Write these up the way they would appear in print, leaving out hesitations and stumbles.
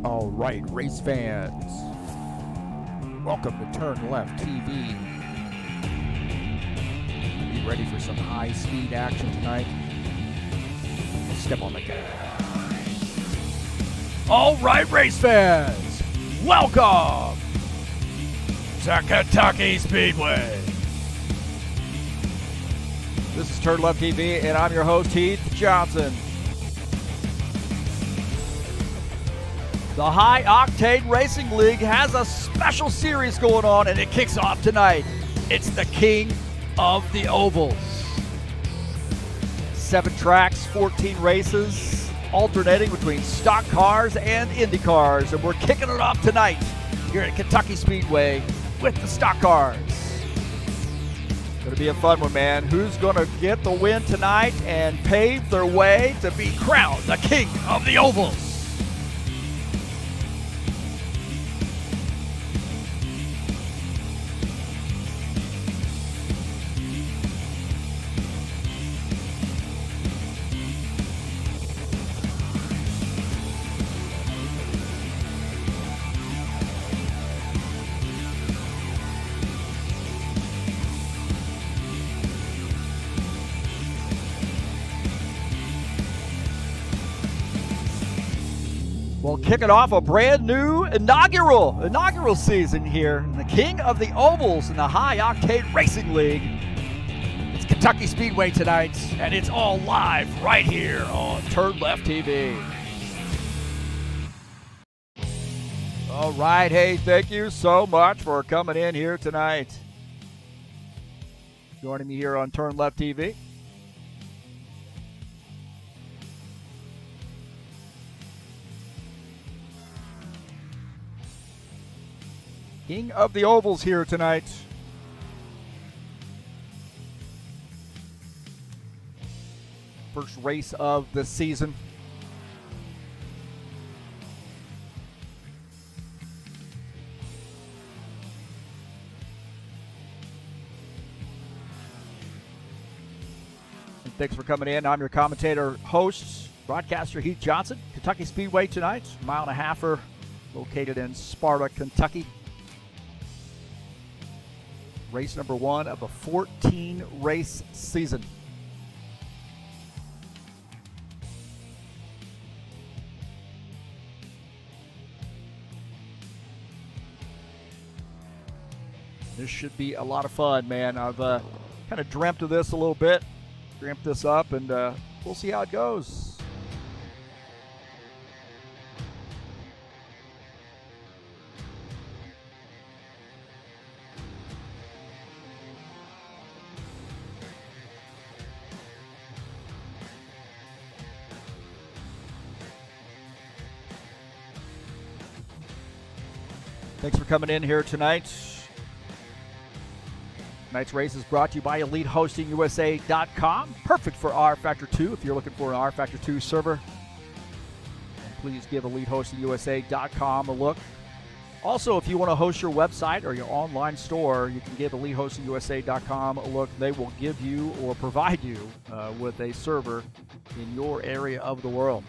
All right, race fans, welcome to TurnLeft TV. Be ready for some high-speed action tonight. Step on the gas. All right, race fans, welcome to Kentucky Speedway. This is TurnLeft TV, and I'm your host, Heath Johnson. The High Octane Racing League has a special series going on, and it kicks off tonight. It's the King of the Ovals. 7 tracks, 14 races, alternating between stock cars and Indy cars, and we're kicking it off tonight here at Kentucky Speedway with the stock cars. Going to be a fun one, man. Who's going to get the win tonight and pave their way to be crowned the King of the Ovals? Well, kicking off a brand new inaugural season here in the King of the Ovals in the High Octane Racing League. It's Kentucky Speedway tonight, and it's all live right here on TurnLeft TV. All right, hey, thank you so much for coming in here tonight. Joining me here on TurnLeft TV. King of the Ovals here tonight. First race of the season. And thanks for coming in. I'm your commentator, host, broadcaster Heath Johnson. Kentucky Speedway tonight, mile-and-a-halfer, located in Sparta, Kentucky. Race number 1 of a 14-race season. This should be a lot of fun, man. I've kind of dreamt of this a little bit, dreamt this up, and we'll see how it goes. Thanks for coming in here tonight. Tonight's race is brought to you by EliteHostingUSA.com. Perfect for rFactor 2 if you're looking for an rFactor 2 server. And please give EliteHostingUSA.com a look. Also, if you want to host your website or your online store, you can give EliteHostingUSA.com a look. They will give you or provide you with a server in your area of the world.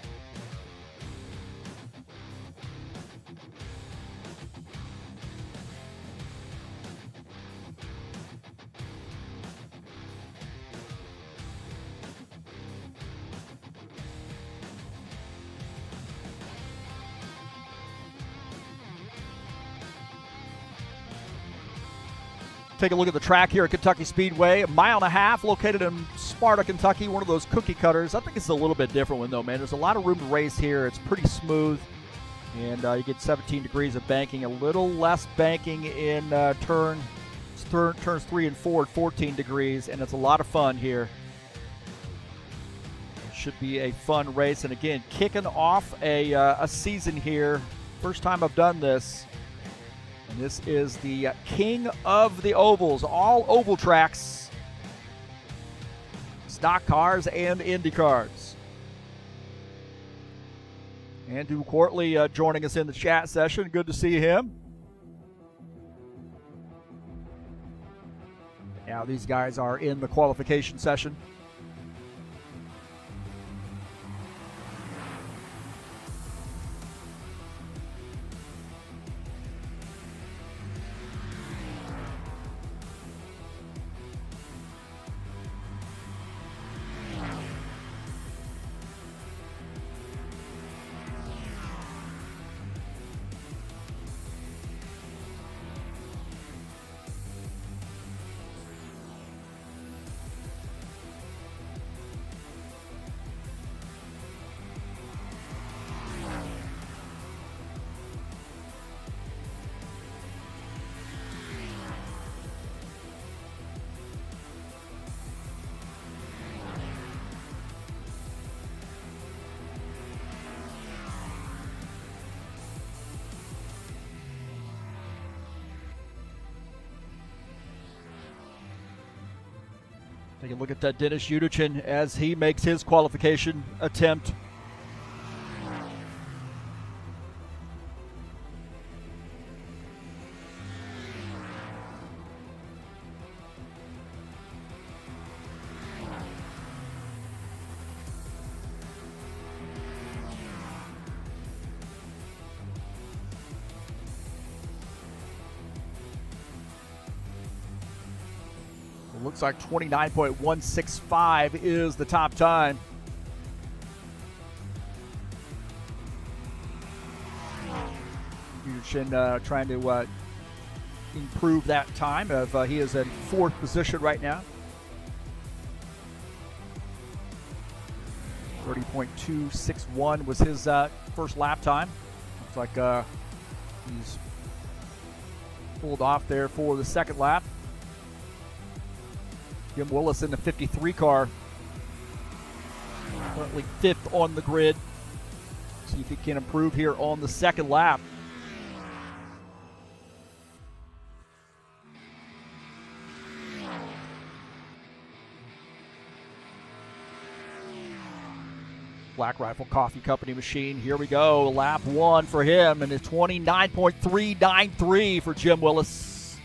Take a look at the track here at Kentucky Speedway. A mile-and-a-half located in Sparta, Kentucky. One of those cookie cutters. I think it's a little bit different one, though, man. There's a lot of room to race here. It's pretty smooth. And you get 17 degrees of banking. A little less banking in turns 3 and 4 at 14 degrees. And it's a lot of fun here. It should be a fun race. And, again, kicking off a season here. First time I've done this. And this is the King of the Ovals, all oval tracks, stock cars and Indy cars. Andrew Courtley joining us in the chat session. Good to see him. Now these guys are in the qualification session. Take a look at Denis Yudichin as he makes his qualification attempt. It looks like 29.165 is the top time. Yudichin trying to improve that time. He is in fourth position right now. 30.261 was his first lap time. Looks like he's pulled off there for the second lap. Jim Willis in the 53 car, currently fifth on the grid. See if he can improve here on the second lap. Black Rifle Coffee Company machine. Here we go. Lap one for him, and it's 29.393 for Jim Willis.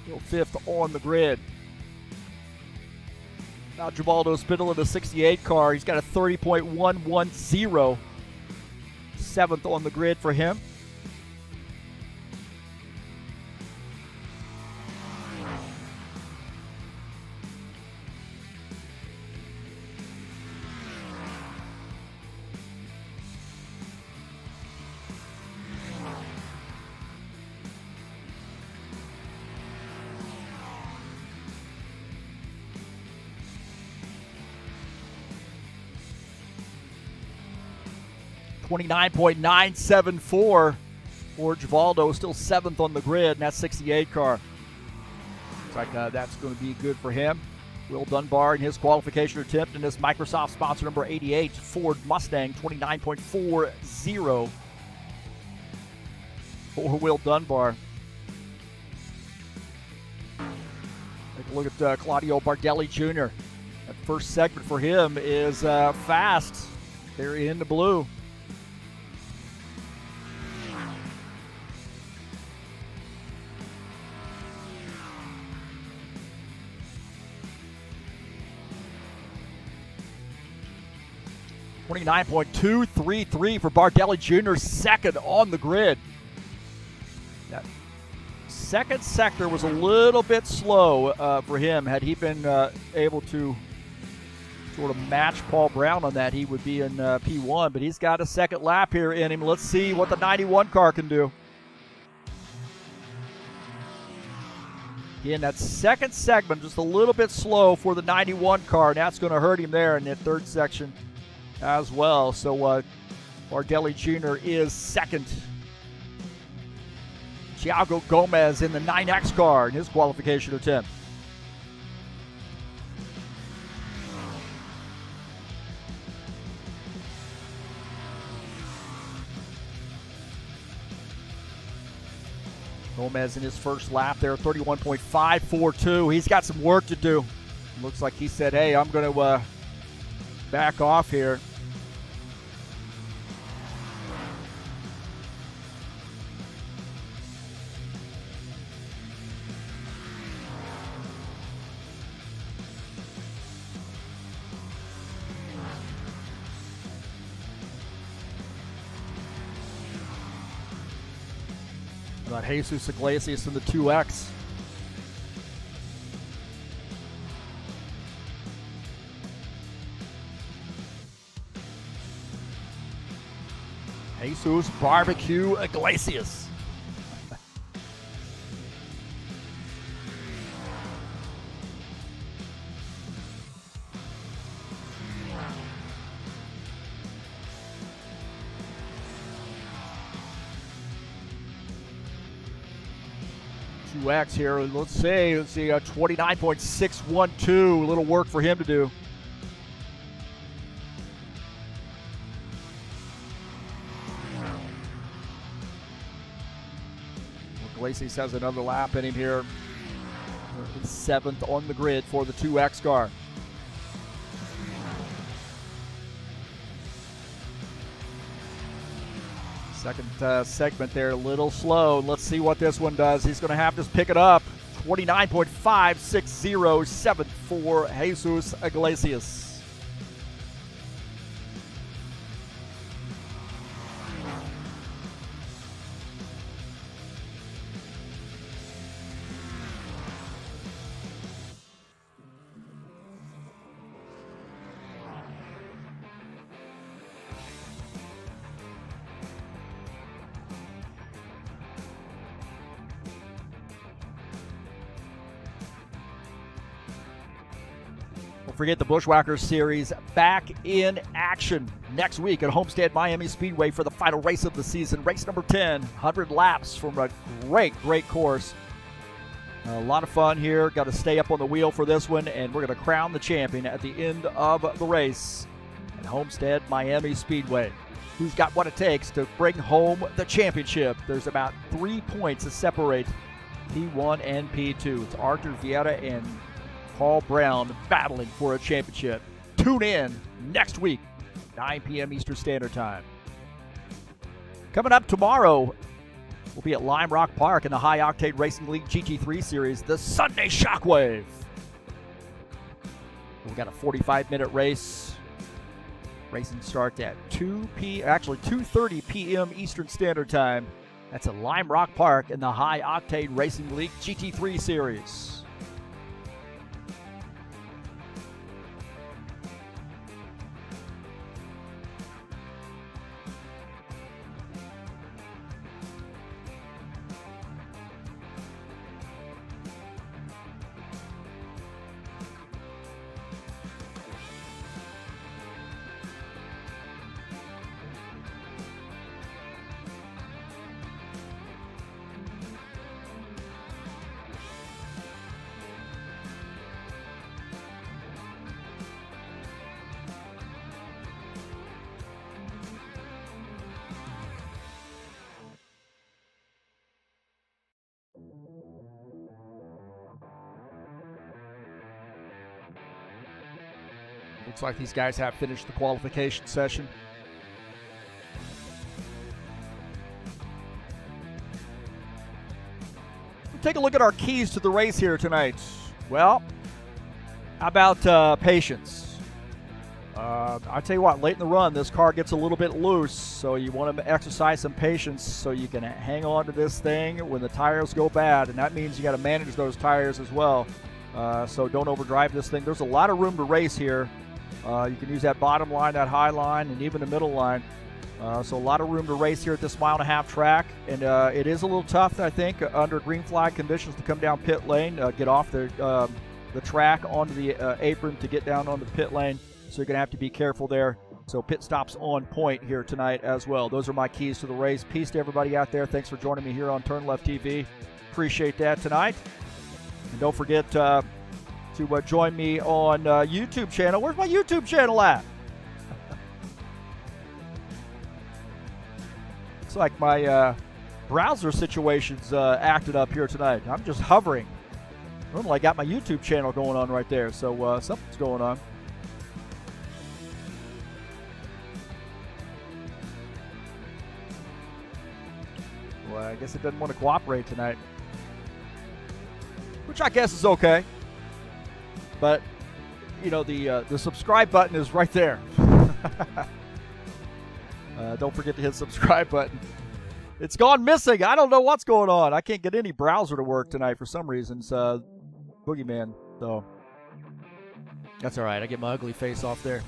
Still fifth on the grid. Now Givaldo Spindle in the 68 car. He's got a 30.110. Seventh on the grid for him. $29.974 for Givaldo, still seventh on the grid in that 68 car. Looks like that's going to be good for him. Will Dunbar in his qualification attempt in this Microsoft sponsor number 88 Ford Mustang, 29.40 for Will Dunbar. Take a look at Claudio Bardelli Jr. That first segment for him is fast. They're in the blue. $29.233 for Bardelli Jr., second on the grid. That second sector was a little bit slow for him. Had he been able to sort of match Paul Brown on that, he would be in P1, but he's got a second lap here in him. Let's see what the 91 car can do. Again, that second segment just a little bit slow for the 91 car, and that's going to hurt him there in that third section as well. So Bardelli Jr. is second. Thiago Gomez in the 9X car in his qualification attempt. Gomez in his first lap there, 31.542. He's got some work to do. Looks like he said, hey, I'm going to back off here. About Jesus Iglesias in the 2X. Jesus Barbecue Iglesias. X here. Let's see 29.612. A little work for him to do. Iglesias has another lap in him here. Seventh on the grid for the 2X car. Second segment there, a little slow. Let's see what this one does. He's going to have to pick it up. 29.56074, Jesus Iglesias. Don't forget the Bushwhackers Series back in action next week at Homestead Miami Speedway for the final race of the season. Race number 10, 100 laps from a great course. A lot of fun here. Got to stay up on the wheel for this one, and we're going to crown the champion at the end of the race at Homestead Miami Speedway. Who's got what it takes to bring home the championship? There's about 3 points to separate P1 and P2. It's Arthur Vieira and Paul Brown battling for a championship. Tune in next week, 9 p.m. Eastern Standard Time. Coming up tomorrow, we'll be at Lime Rock Park in the High Octane Racing League GT3 Series, the Sunday Shockwave. We've got a 45-minute race. Racing starts at 2:30 p.m. Eastern Standard Time. That's at Lime Rock Park in the High Octane Racing League GT3 Series. Looks like these guys have finished the qualification session. We'll take a look at our keys to the race here tonight. Well, how about patience? I'll tell you what, late in the run, this car gets a little bit loose, so you want to exercise some patience so you can hang on to this thing when the tires go bad, and that means you got to manage those tires as well. So don't overdrive this thing. There's a lot of room to race here. You can use that bottom line, that high line, and even the middle line. So a lot of room to race here at this mile-and-a-half track. And it is a little tough, I think, under green flag conditions to come down pit lane, get off the track onto the apron to get down onto the pit lane. So you're going to have to be careful there. So pit stops on point here tonight as well. Those are my keys to the race. Peace to everybody out there. Thanks for joining me here on TurnLeft TV. Appreciate that tonight. And don't forget to join me on YouTube channel. Where's my YouTube channel at? Looks like my browser situation's acted up here tonight. I'm just hovering. Normally I got my YouTube channel going on right there, so something's going on. Well, I guess it doesn't want to cooperate tonight, which I guess is okay. But, you know, the subscribe button is right there. Don't forget to hit the subscribe button. It's gone missing. I don't know what's going on. I can't get any browser to work tonight for some reason. It's Boogeyman, so that's all right. I get my ugly face off there.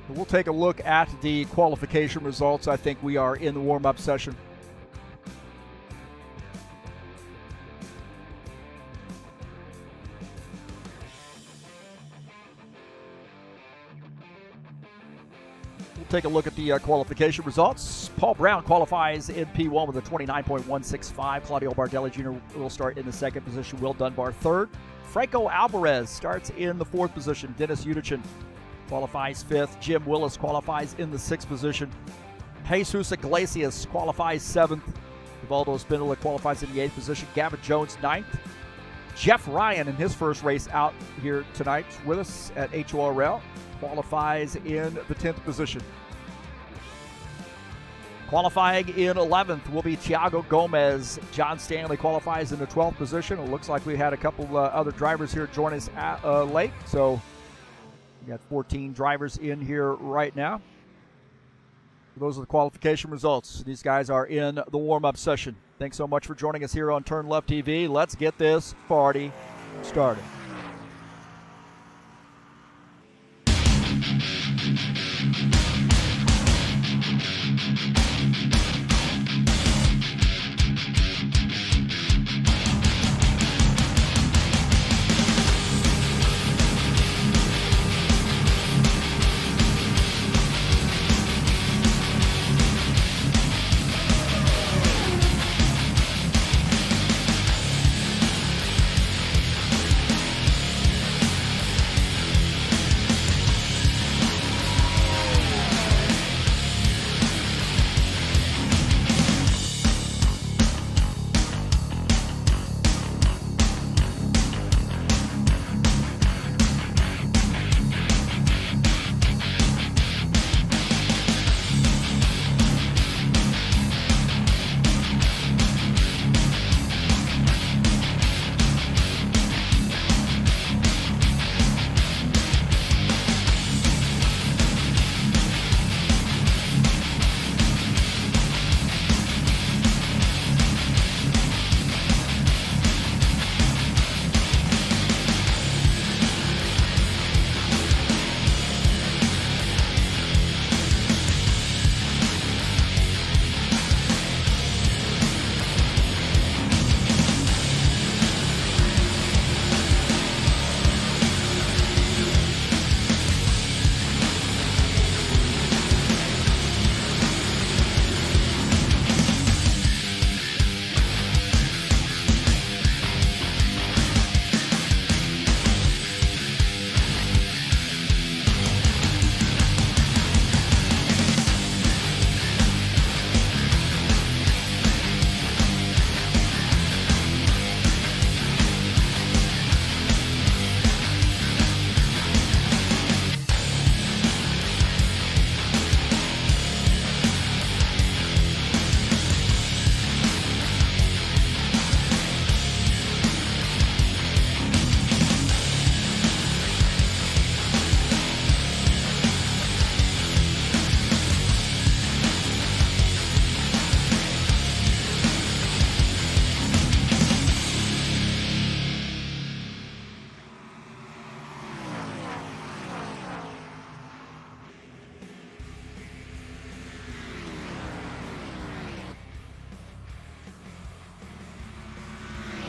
We'll take a look at the qualification results. I think we are in the warm-up session. We'll take a look at the qualification results. Paul Brown qualifies in P1 with a 29.165. Claudio Bardelli Jr. will start in the second position. Will Dunbar third. Franco Alvarez starts in the fourth position. Dennis Udichin qualifies fifth. Jim Willis qualifies in the sixth position. Jesus Iglesias qualifies seventh. Evaldo Espindola qualifies in the eighth position. Gavin Jones ninth. Jeff Ryan in his first race out here tonight with us at HORL qualifies in the 10th position. Qualifying in 11th will be Thiago Gomez. John Stanley qualifies in the 12th position. It looks like we had a couple other drivers here join us late, so we got 14 drivers in here right now. Those are the qualification results. These guys are in the warm-up session. Thanks so much for joining us here on TurnLeft TV. Let's get this party started.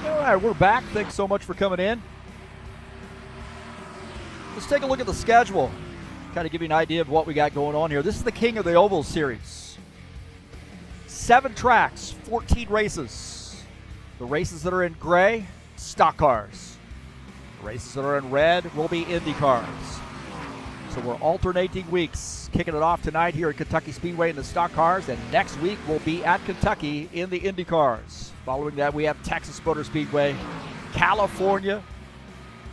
All right, we're back. Thanks so much for coming in. Let's take a look at the schedule. Kind of give you an idea of what we got going on here. This is the King of the Ovals series. 7 tracks, 14 races. The races that are in gray, stock cars. The races that are in red will be Indy cars. So we're alternating weeks, kicking it off tonight here at Kentucky Speedway in the stock cars, and next week we'll be at Kentucky in the Indy cars. Following that, we have Texas Motor Speedway, California,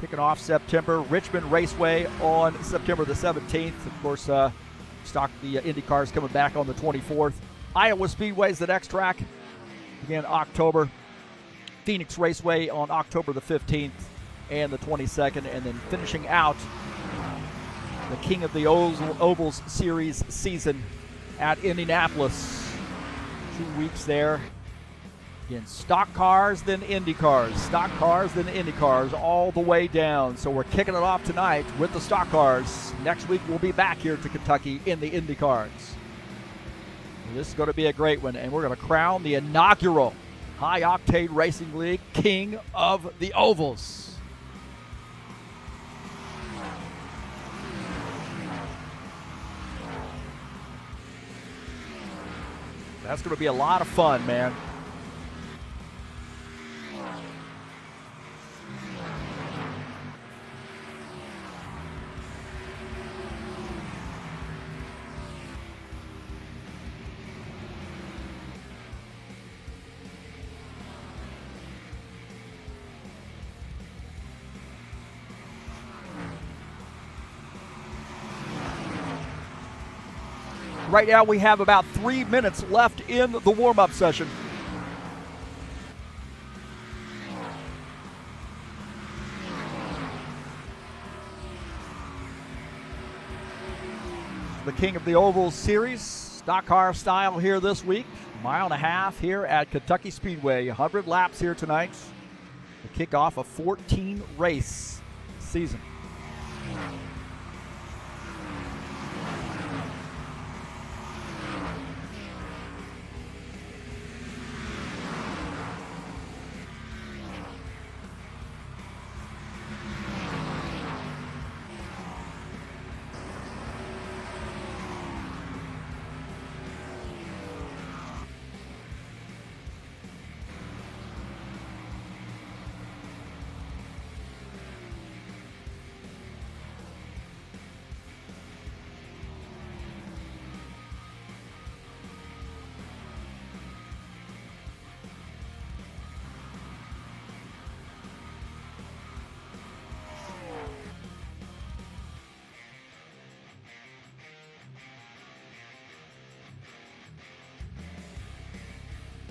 kicking off September, Richmond Raceway on September the 17th. Of course, the Indy cars coming back on the 24th. Iowa Speedway is the next track, again October. Phoenix Raceway on October the 15th and the 22nd, and then finishing out the King of the Ovals Series season at Indianapolis. 2 weeks there. Again, stock cars, then Indy cars. Stock cars, then Indy cars, all the way down. So we're kicking it off tonight with the stock cars. Next week, we'll be back here to Kentucky in the Indy cars. This is going to be a great one, and we're going to crown the inaugural High Octane Racing League King of the Ovals. That's going to be a lot of fun, man. Right now we have about 3 minutes left in the warm-up session. The King of the Ovals Series, stock car style here this week. Mile and a half here at Kentucky Speedway. 100 laps here tonight to kick off a 14-race season.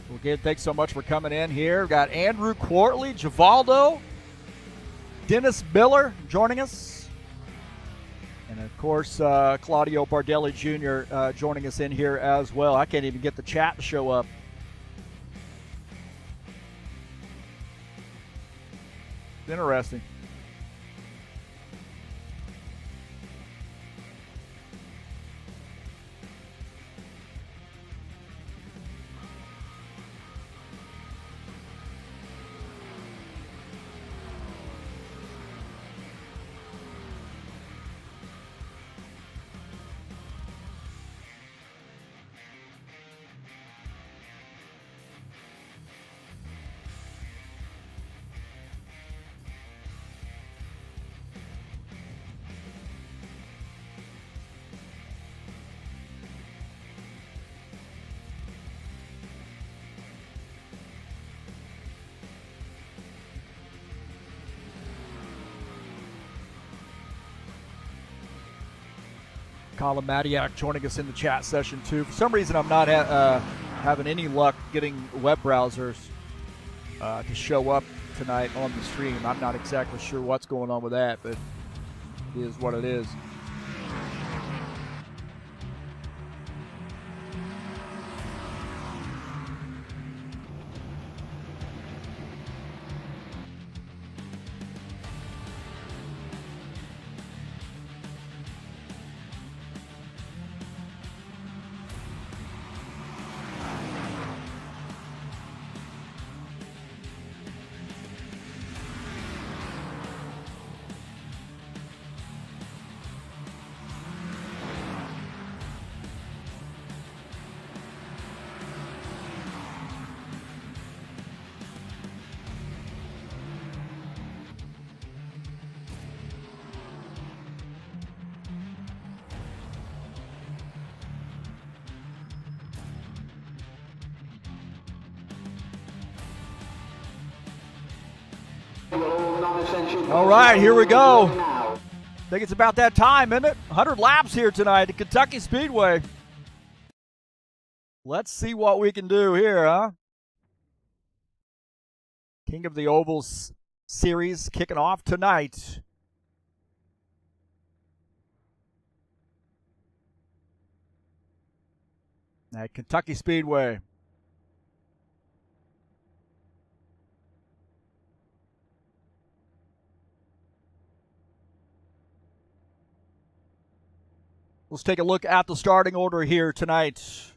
Well, again, thanks so much for coming in here. We've got Andrew Quartley, Givaldo, Dennis Miller joining us. And, of course, Claudio Bardelli Jr. Joining us in here as well. I can't even get the chat to show up. Interesting. Colin Madiak joining us in the chat session too. For some reason, I'm not having any luck getting web browsers to show up tonight on the stream. I'm not exactly sure what's going on with that, but it is what it is. All right, here we go. I think it's about that time, isn't it? 100 laps here tonight at Kentucky Speedway. Let's see what we can do here, huh? King of the Ovals Series kicking off tonight. At Kentucky Speedway. Let's take a look at the starting order here tonight.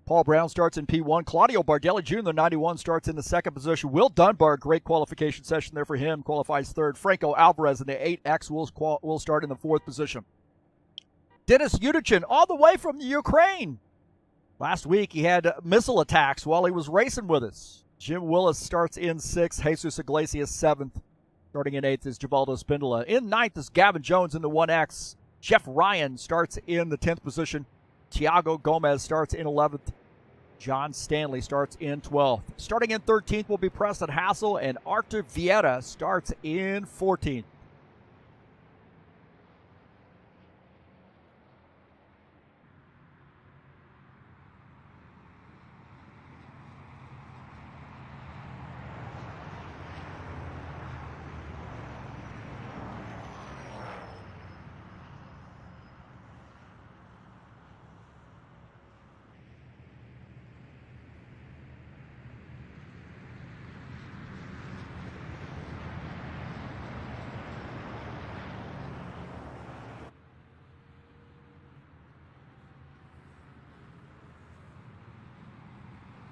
Paul Brown starts in P1. Claudio Bardelli Jr., 91, starts in the second position. Will Dunbar, great qualification session there for him, qualifies third. Franco Alvarez in the 8X will start in the fourth position. Denis Yutichin, all the way from the Ukraine. Last week he had missile attacks while he was racing with us. Jim Willis starts in sixth. Jesus Iglesias seventh. Starting in eighth is Givaldo Spindola. In ninth is Gavin Jones in the 1X. Jeff Ryan starts in the 10th position. Tiago Gomez starts in 11th. John Stanley starts in 12th. Starting in 13th will be Preston Hassel, and Artur Vieira starts in 14th.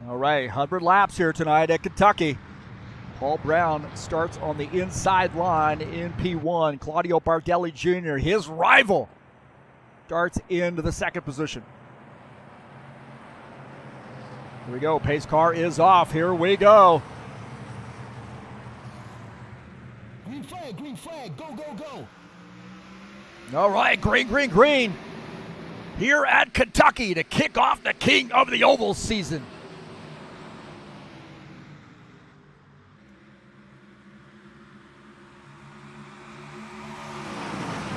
All right, 100 laps here tonight at Kentucky. Paul Brown starts on the inside line in P1. Claudio Bardelli Jr., his rival, starts into the second position. Here we go. Pace car is off. Here we go. Green flag, go, go, go. All right, green, green, green. Here at Kentucky to kick off the King of the Oval season.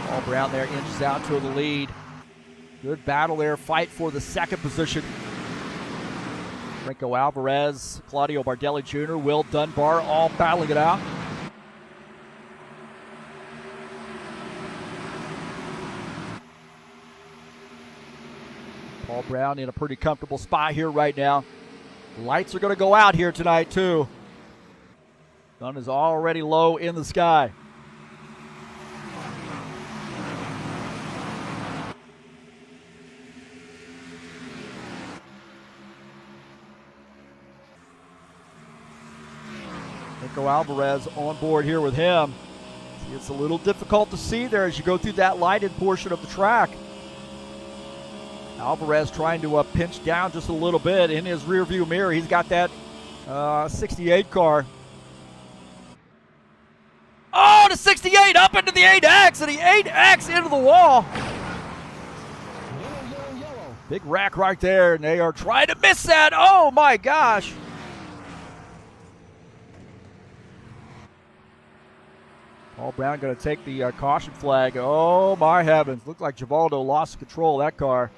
Paul Brown there inches out to the lead. Good battle there, fight for the second position. Franco Alvarez, Claudio Bardelli Jr., Will Dunbar, all battling it out. Paul Brown in a pretty comfortable spot here right now. Lights are going to go out here tonight too. Sun is already low in the sky. Franco Alvarez on board here with him. It's a little difficult to see there as you go through that lighted portion of the track. Alvarez trying to pinch down just a little bit in his rearview mirror. He's got that 68 car. Oh, the 68 up into the 8X, and the 8X into the wall. Yellow. Big rack right there, and they are trying to miss that. Oh, my gosh. Paul Brown going to take the caution flag. Oh, my heavens. Looked like Givaldo lost control of that car.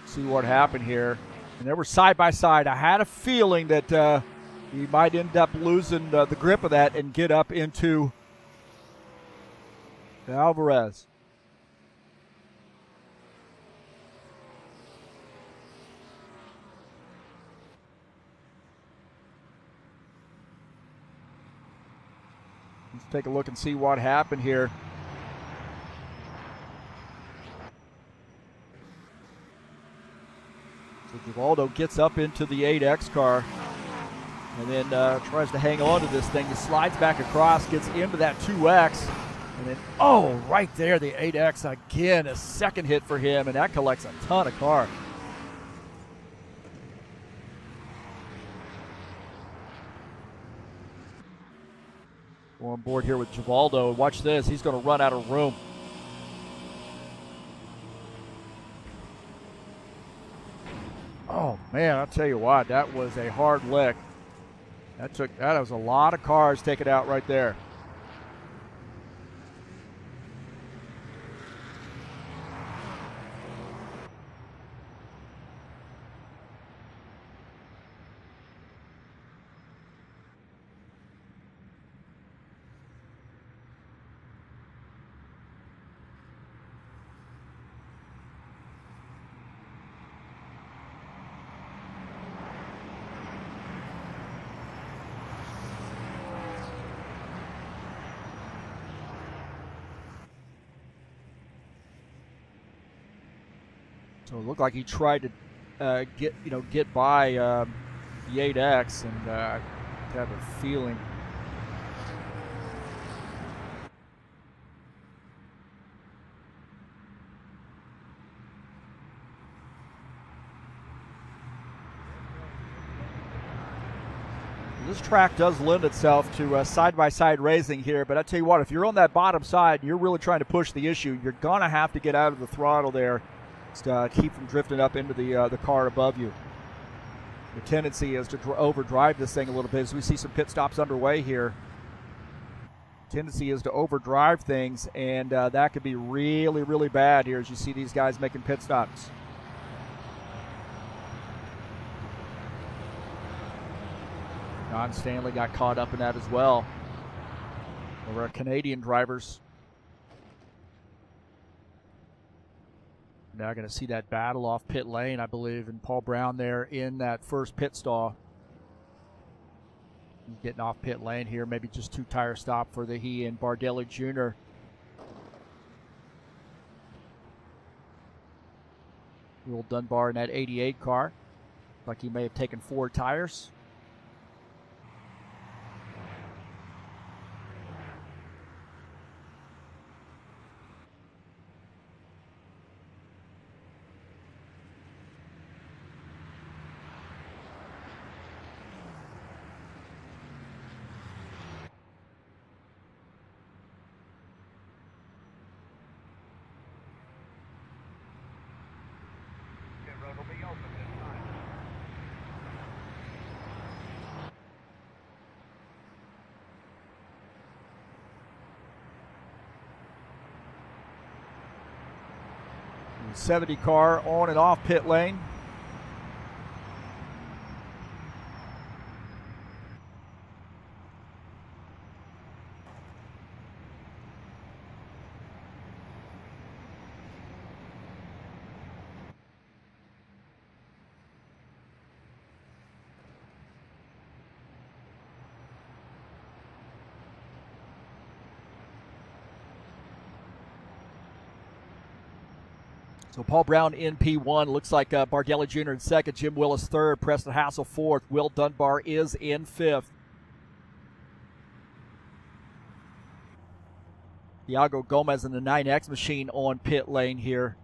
See what happened here. And they were side by side. I had a feeling that he might end up losing the grip of that and get up into Alvarez. Let's take a look and see what happened here. So Givaldo gets up into the 8X car and then tries to hang on to this thing. He slides back across, gets into that 2X, and then, oh, right there, the 8X again, a second hit for him, and that collects a ton of car. On board here with Givaldo. Watch this. He's going to run out of room. Oh, man, I'll tell you what. That was a hard lick. That was a lot of cars taken out right there. So it looked like he tried to get by the 8X, and I have a feeling. This track does lend itself to side-by-side racing here, but I tell you what, if you're on that bottom side and you're really trying to push the issue, you're going to have to get out of the throttle there to keep from drifting up into the car above you. The tendency is to overdrive this thing a little bit as we see some pit stops underway here. Tendency is to overdrive things, and that could be really, really bad here as you see these guys making pit stops. Don Stanley got caught up in that as well. Over our Canadian drivers. Now going to see that battle off pit lane, I believe, and Paul Brown there in that first pit stall. Getting off pit lane here, maybe just 2-tire stop for he and Bardelli Jr. Will Dunbar in that 88 car. Like he may have taken 4 tires. The 70 car on and off pit lane. So Paul Brown in P1. Looks like Bardelli Jr. in second, Jim Willis third, Preston Hassel fourth. Will Dunbar is in fifth. Iago Gomez in the 9X machine on pit lane here.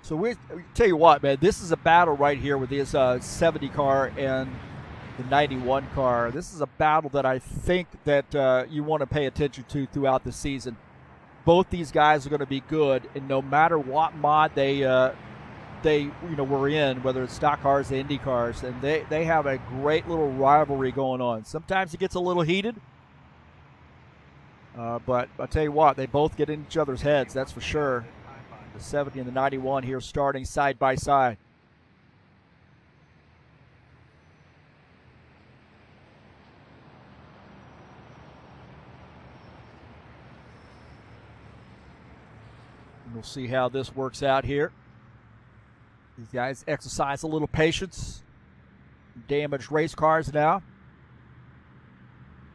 So we tell you what, man, this is a battle right here with this 70 car and the 91 car. This is a battle that I think that you want to pay attention to throughout the season. Both these guys are going to be good, and no matter what mod they were in, whether it's stock cars, the Indy cars, and they have a great little rivalry going on. Sometimes it gets a little heated, but I tell you what, they both get in each other's heads. That's for sure. The 70 and the 91 here starting side by side. And we'll see how this works out here. These guys exercise a little patience. Damaged race cars now.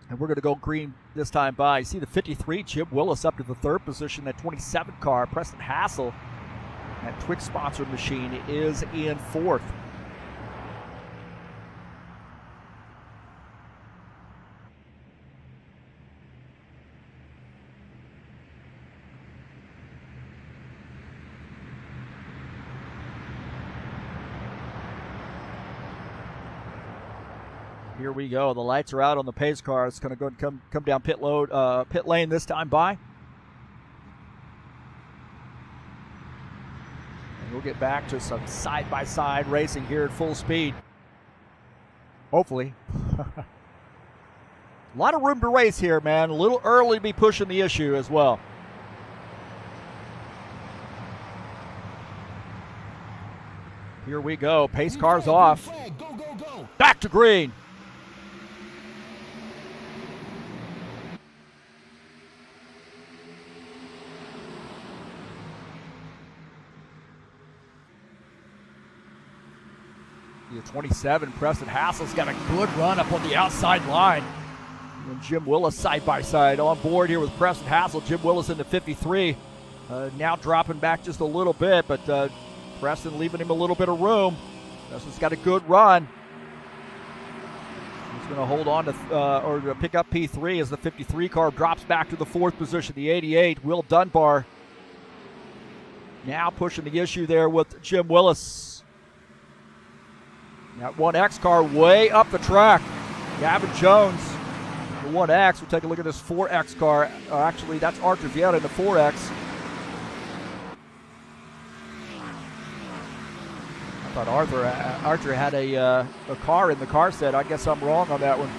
And we're going to go green this time by. You see the 53, Chip Willis up to the third position. That 27 car, Preston Hassel, that Twix-sponsored machine, is in fourth. Here we go. The lights are out on the pace car. It's going to go and come down pit lane this time by. And we'll get back to some side-by-side racing here at full speed. Hopefully. A lot of room to race here, man. A little early to be pushing the issue as well. Here we go. Pace Green cars flag, off. green flag. Go, go, go. Back to green. The 27, Preston Hassel's got a good run up on the outside line. And Jim Willis side by side on board here with Preston Hassel. Jim Willis in the 53. Now dropping back just a little bit, but Preston leaving him a little bit of room. Preston's got a good run. He's going to hold on to or pick up P3 as the 53 car drops back to the 4th position. The 88, Will Dunbar, now pushing the issue there with Jim Willis. That 1X car way up the track. Gavin Jones, the 1X. We'll take a look at this 4X car. Actually, that's Archer Vieta in the 4X. I thought Archer had a car in the car set. I guess I'm wrong on that one.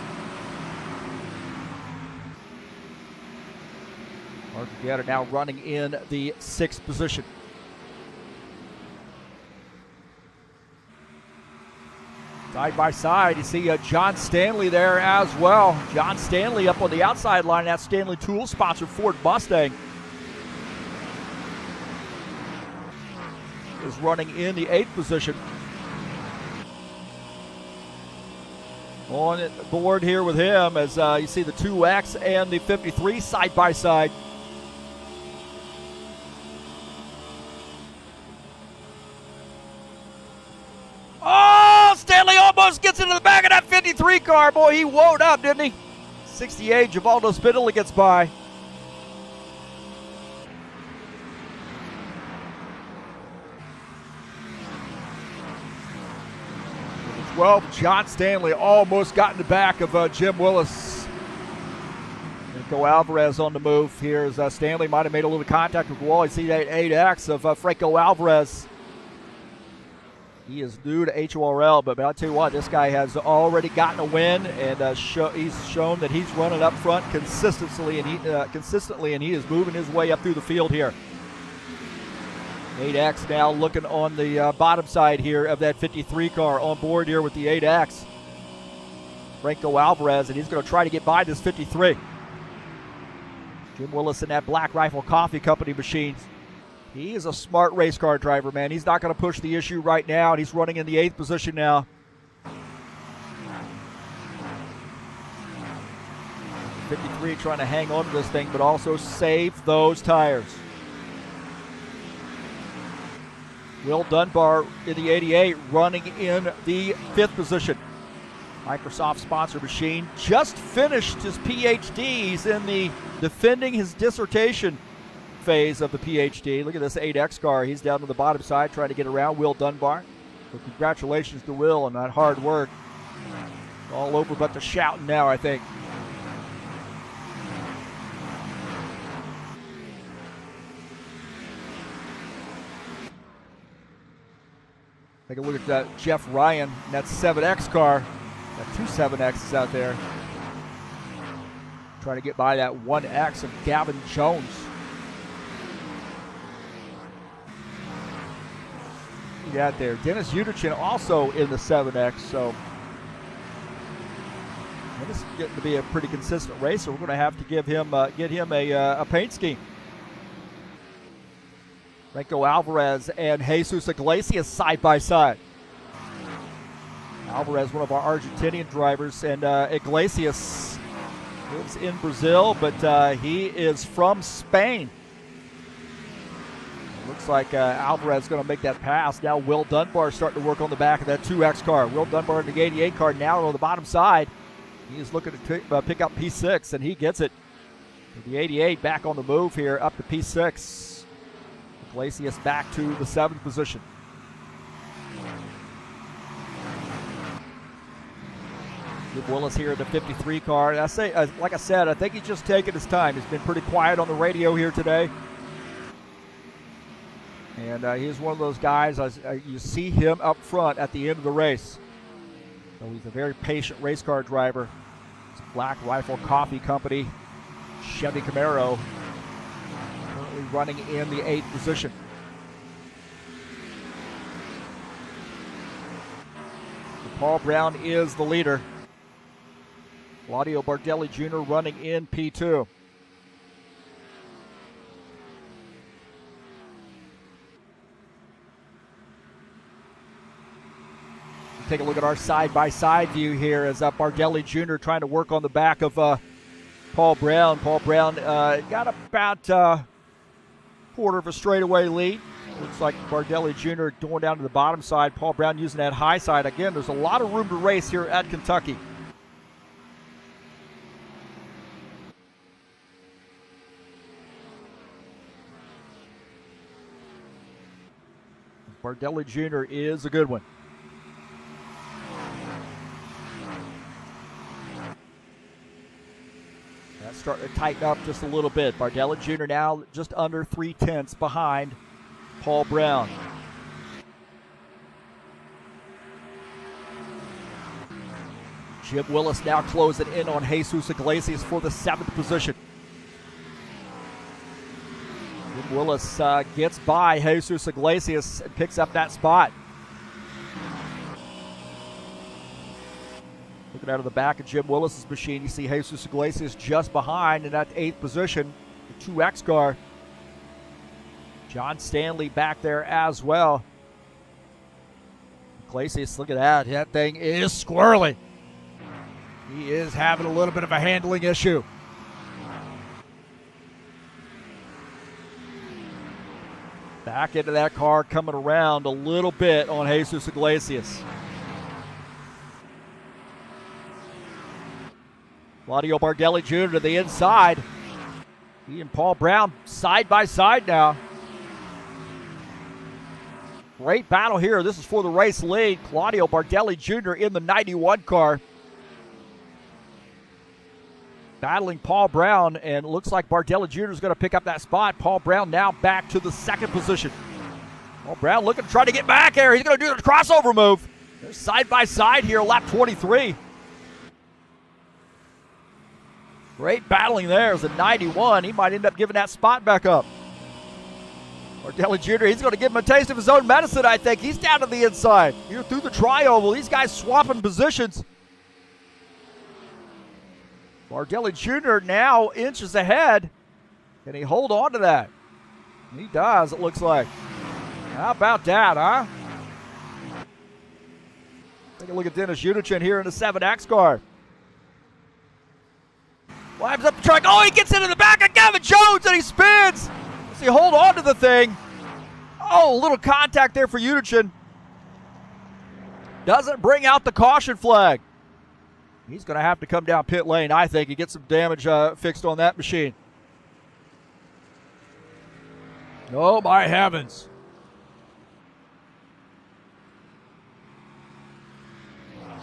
Archer Vieta now running in the 6th position. Side by side, you see John Stanley there as well. John Stanley up on the outside line. That's Stanley Tools, sponsored Ford Mustang. Is running in the 8th position. On board here with him as you see the 2X and the 53 side by side. Stanley almost gets into the back of that 53 car. Boy, he woed up, didn't he? 68, Givaldo Spindler gets by. 12, John Stanley almost got in the back of Jim Willis. Franco Alvarez on the move here as Stanley might have made a little contact with the wall. You see that 8X of Franco Alvarez. He is new to HORL, but I'll tell you what, this guy has already gotten a win, and he's shown that he's running up front consistently, and he is moving his way up through the field here. 8X now looking on the bottom side here of that 53 car on board here with the 8X. Franco Alvarez, and he's going to try to get by this 53. Jim Willis in that Black Rifle Coffee Company machines. He is a smart race car driver, man. He's not going to push the issue right now, and he's running in the 8th position now. 53 trying to hang on to this thing, but also save those tires. Will Dunbar in the 88 running in the 5th position. Microsoft sponsor machine just finished his PhD. He's in the defending his dissertation phase of the PhD. Look at this 8X car. He's down to the bottom side trying to get around Will Dunbar. So congratulations to Will on that hard work. All over but the shouting now, I think. Take a look at that Jeff Ryan in that 7X car. Got 2 7Xs out there. Trying to get by that 1X of Gavin Jones. You got there. Dennis Uderchin also in the 7X, so this is getting to be a pretty consistent racer. We're going to have to get him a paint scheme. Franco Alvarez and Jesus Iglesias side by side. Alvarez, one of our Argentinian drivers, and Iglesias lives in Brazil, but he is from Spain. Looks like Alvarez is going to make that pass. Now Will Dunbar starting to work on the back of that 2X car. Will Dunbar in the 88 car now on the bottom side. He is looking to pick up P6, and he gets it. The 88 back on the move here, up to P6. Iglesias back to the 7th position. Jim Willis here in the 53 car. Like I said, I think he's just taking his time. He's been pretty quiet on the radio here today. And he's one of those guys, you see him up front at the end of the race. So he's a very patient race car driver. It's Black Rifle Coffee Company, Chevy Camaro, currently running in the 8th position. Paul Brown is the leader. Claudio Bardelli Jr. running in P2. Take a look at our side-by-side view here as Bardelli Jr. trying to work on the back of Paul Brown. Paul Brown got about quarter of a straightaway lead. Looks like Bardelli Jr. going down to the bottom side. Paul Brown using that high side. Again, there's a lot of room to race here at Kentucky. Bardelli Jr. is a good one. That's starting to tighten up just a little bit. Bardelli Jr. now just under 3/10 behind Paul Brown. Jim Willis now closing in on Jesus Iglesias for the 7th position. Jim Willis gets by Jesus Iglesias and picks up that spot. Looking out of the back of Jim Willis's machine, you see Jesus Iglesias just behind in that 8th position, the 2X car. John Stanley back there as well. Iglesias, look at that. That thing is squirrely. He is having a little bit of a handling issue. Back into that car, coming around a little bit on Jesus Iglesias. Claudio Bardelli Jr. to the inside. He and Paul Brown side by side now. Great battle here. This is for the race lead. Claudio Bardelli Jr. in the 91 car. Battling Paul Brown, and it looks like Bardelli Jr. is going to pick up that spot. Paul Brown now back to the 2nd position. Paul Brown looking to try to get back there. He's going to do the crossover move. They're side by side here, lap 23. Great battling there as a 91. He might end up giving that spot back up. Bardelli Jr., he's going to give him a taste of his own medicine, I think. He's down to the inside. Here through the tri-oval. These guys swapping positions. Bardelli Jr. now inches ahead. Can he hold on to that? He does, it looks like. How about that, huh? Take a look at Dennis Unichin here in the 7X car. Climbs up the truck. Oh, he gets into the back of Gavin Jones and he spins. Does he hold on to the thing? Oh, a little contact there for Unichin. Doesn't bring out the caution flag. He's going to have to come down pit lane, I think, and get some damage fixed on that machine. Oh, my heavens.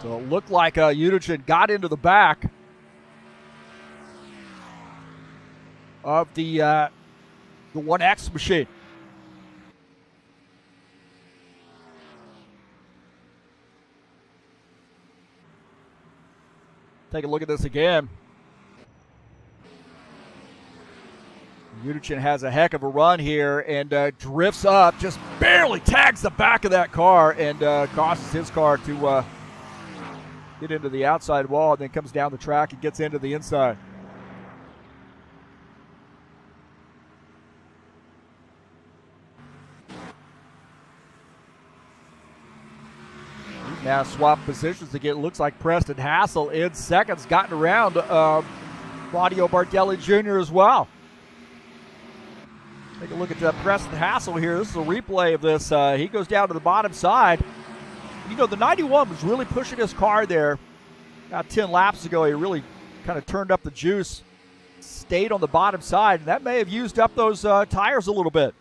So it looked like Unichin got into the back of the 1X machine. Take a look at this again. Unichin has a heck of a run here and drifts up, just barely tags the back of that car and causes his car to get into the outside wall and then comes down the track and gets into the inside. Now swap positions again. Looks like Preston Hassel in seconds, gotten around Claudio Bardelli Jr. as well. Take a look at Preston Hassel here. This is a replay of this. He goes down to the bottom side. You know, the 91 was really pushing his car there. About 10 laps ago, he really kind of turned up the juice, stayed on the bottom side, and that may have used up those tires a little bit.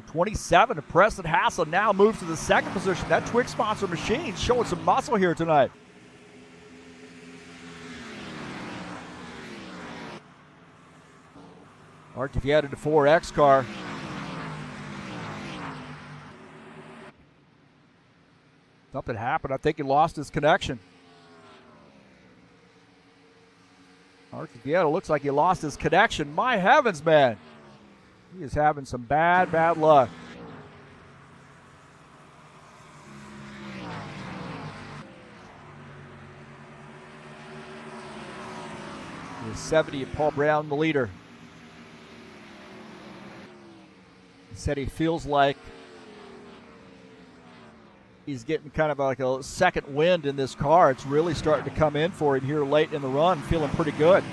27 of Preston Hassel now moves to the 2nd position. That Twix sponsor machine showing some muscle here tonight. Art if you added the 4X car. Something happened. I think he lost his connection. Art if you looks like he lost his connection. My heavens, man. He is having some bad luck. The 70 of Paul Brown, the leader. He said he feels like he's getting kind of like a second wind in this car. It's really starting to come in for him here late in the run, feeling pretty good.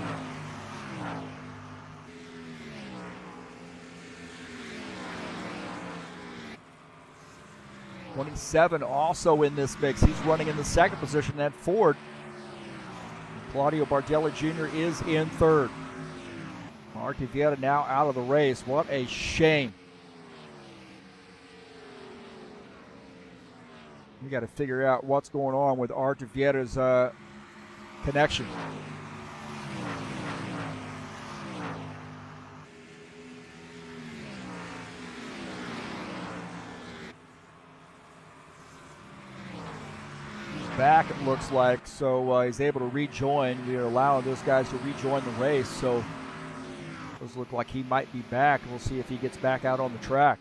'27 also in this mix. He's running in the second position at Ford. Claudio Bardelli Jr. is in third. Artivieta now out of the race. What a shame. We got to figure out what's going on with Artivieta's connection. Back, it looks like, so he's able to rejoin. We are allowing those guys to rejoin the race, so those look like he might be back. We'll see if he gets back out on the track.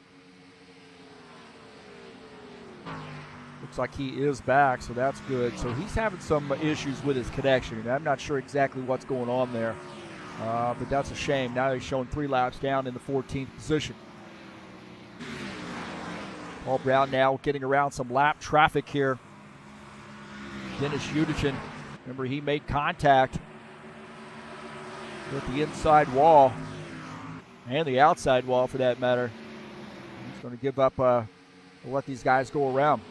Looks like he is back, so that's good. So he's having some issues with his connection. I'm not sure exactly what's going on there, but that's a shame. Now he's showing 3 laps down in the 14th position. Paul Brown now getting around some lap traffic here. Dennis Udichin, remember he made contact with the inside wall and the outside wall for that matter. He's going to give up, let these guys go around.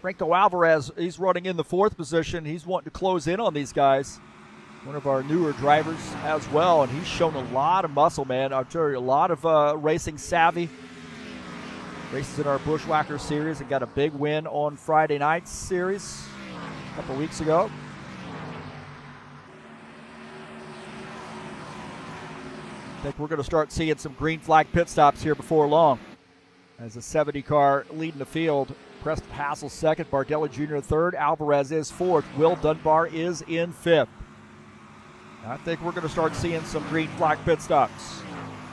Franco Alvarez, he's running in the 4th position. He's wanting to close in on these guys. One of our newer drivers as well, and he's shown a lot of muscle, man. I'll tell you, a lot of racing savvy. Races in our Bushwhacker series and got a big win on Friday night's series a couple weeks ago. I think we're going to start seeing some green flag pit stops here before long. As the 70 car leading the field, Preston Hassel second, Bardelli Jr. third, Alvarez is fourth, Will Dunbar is in fifth. I think we're going to start seeing some green flag pit stops.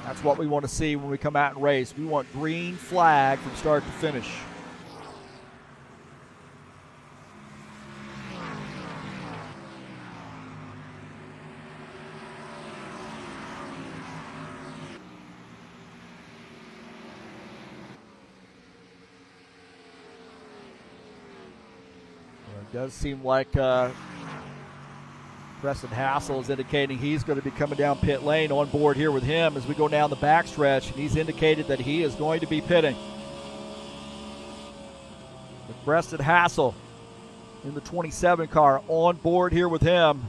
That's what we want to see when we come out and race. We want green flag from start to finish. It does seem like Preston Hassel is indicating he's going to be coming down pit lane on board here with him as we go down the backstretch, and he's indicated that he is going to be pitting. With Preston Hassel in the 27 car on board here with him.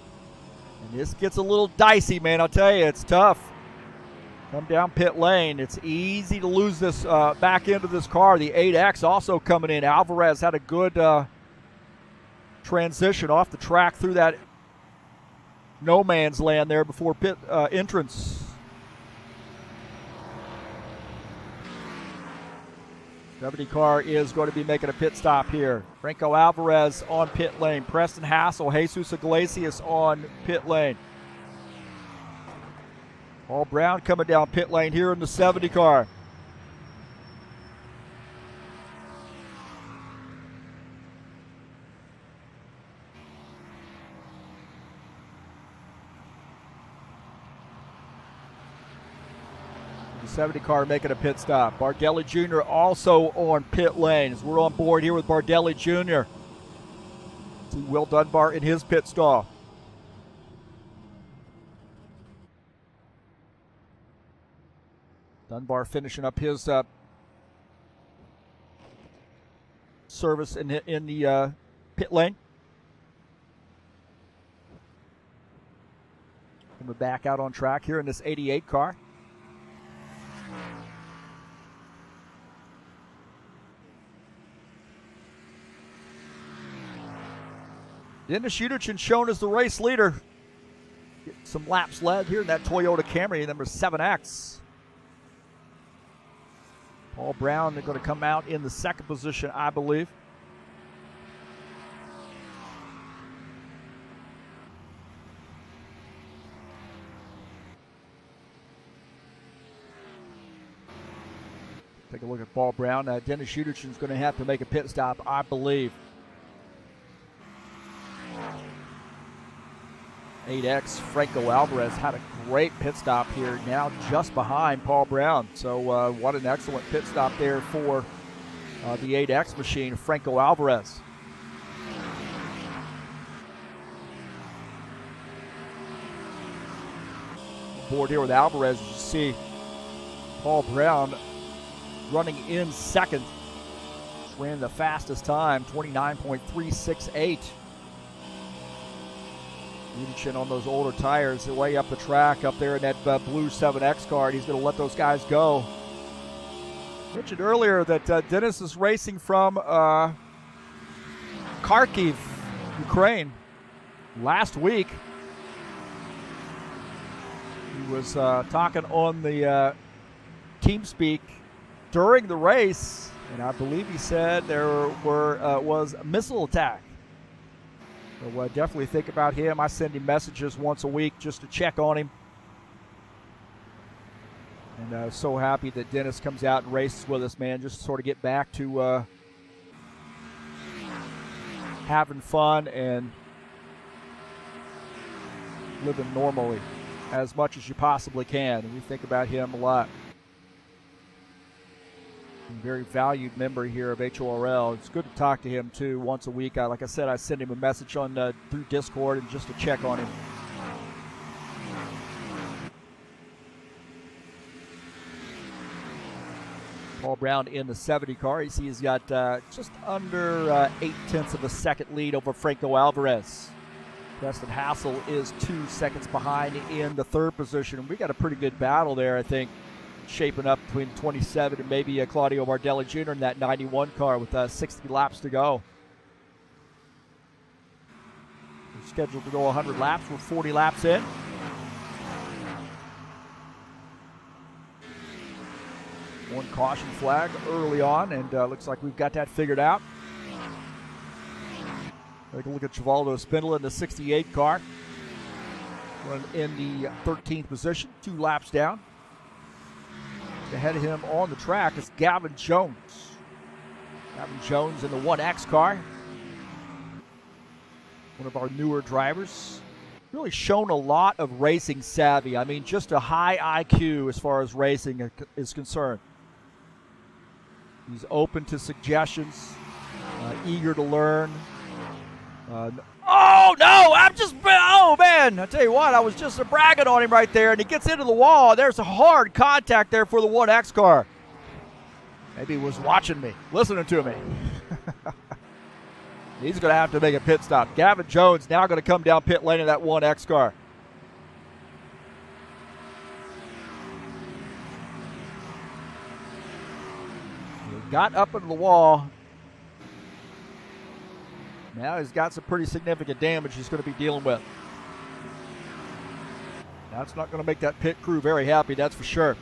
And this gets a little dicey, man. I'll tell you, it's tough. Come down pit lane. It's easy to lose this back into this car. The 8X also coming in. Alvarez had a good transition off the track through that no man's land there before pit entrance. The car is going to be making a pit stop here. Franco Alvarez on pit lane. Preston Hassel, Jesus Iglesias on pit lane. Paul Brown coming down pit lane here in the 70 car. The 70 car making a pit stop. Bardelli Jr. also on pit lane as we're on board here with Bardelli Jr. See Will Dunbar in his pit stall. Dunbar finishing up his service in the pit lane. And we're back out on track here in this 88 car. Dennis Udichin shown as the race leader. Getting some laps led here in that Toyota Camry, number 7X. Paul Brown, they're going to come out in the second position, I believe. Take a look at Paul Brown. Dennis Udichin's going to have to make a pit stop, I believe. 8X Franco Alvarez had a great pit stop here, now just behind Paul Brown. So what an excellent pit stop there for the 8X machine, Franco Alvarez. Board here with Alvarez, as you see Paul Brown running in second. Ran the fastest time, 29.368. Reaching on those older tires, way up the track, up there in that blue 7X car. He's going to let those guys go. Mentioned earlier that Dennis is racing from Kharkiv, Ukraine. Last week, he was talking on the TeamSpeak during the race, and I believe he said there was a missile attack. So definitely think about him. I send him messages once a week just to check on him. And so happy that Dennis comes out and races with us, man, just to sort of get back to having fun and living normally as much as you possibly can. And we think about him a lot. Very valued member here of HORL. It's good to talk to him too once a week. Like I said, I send him a message on through Discord and just to check on him. Paul Brown in the 70 car. You see he's got just under 0.8 of a second lead over Franco Alvarez. Preston Hassel is 2 seconds behind in the third position. We got a pretty good battle there, I think, shaping up between 27 and maybe Claudio Bardelli Jr. in that 91 car with 60 laps to go. We're scheduled to go 100 laps. We're 40 laps in. One caution flag early on, and looks like we've got that figured out. Take a look at Chivaldo Spindler in the 68 car. Running in the 13th position, 2 laps down. Ahead of him on the track is Gavin Jones. Gavin Jones in the 1X car. One of our newer drivers. Really shown a lot of racing savvy. I mean, just a high IQ as far as racing is concerned. He's open to suggestions, eager to learn. Oh, no, oh, man, I tell you what, I was just bragging on him right there, and he gets into the wall. There's a hard contact there for the 1X car. Maybe he was watching me, listening to me. He's going to have to make a pit stop. Gavin Jones now going to come down pit lane in that 1X car. He got up into the wall. Now he's got some pretty significant damage he's going to be dealing with. That's not going to make that pit crew very happy, that's for sure.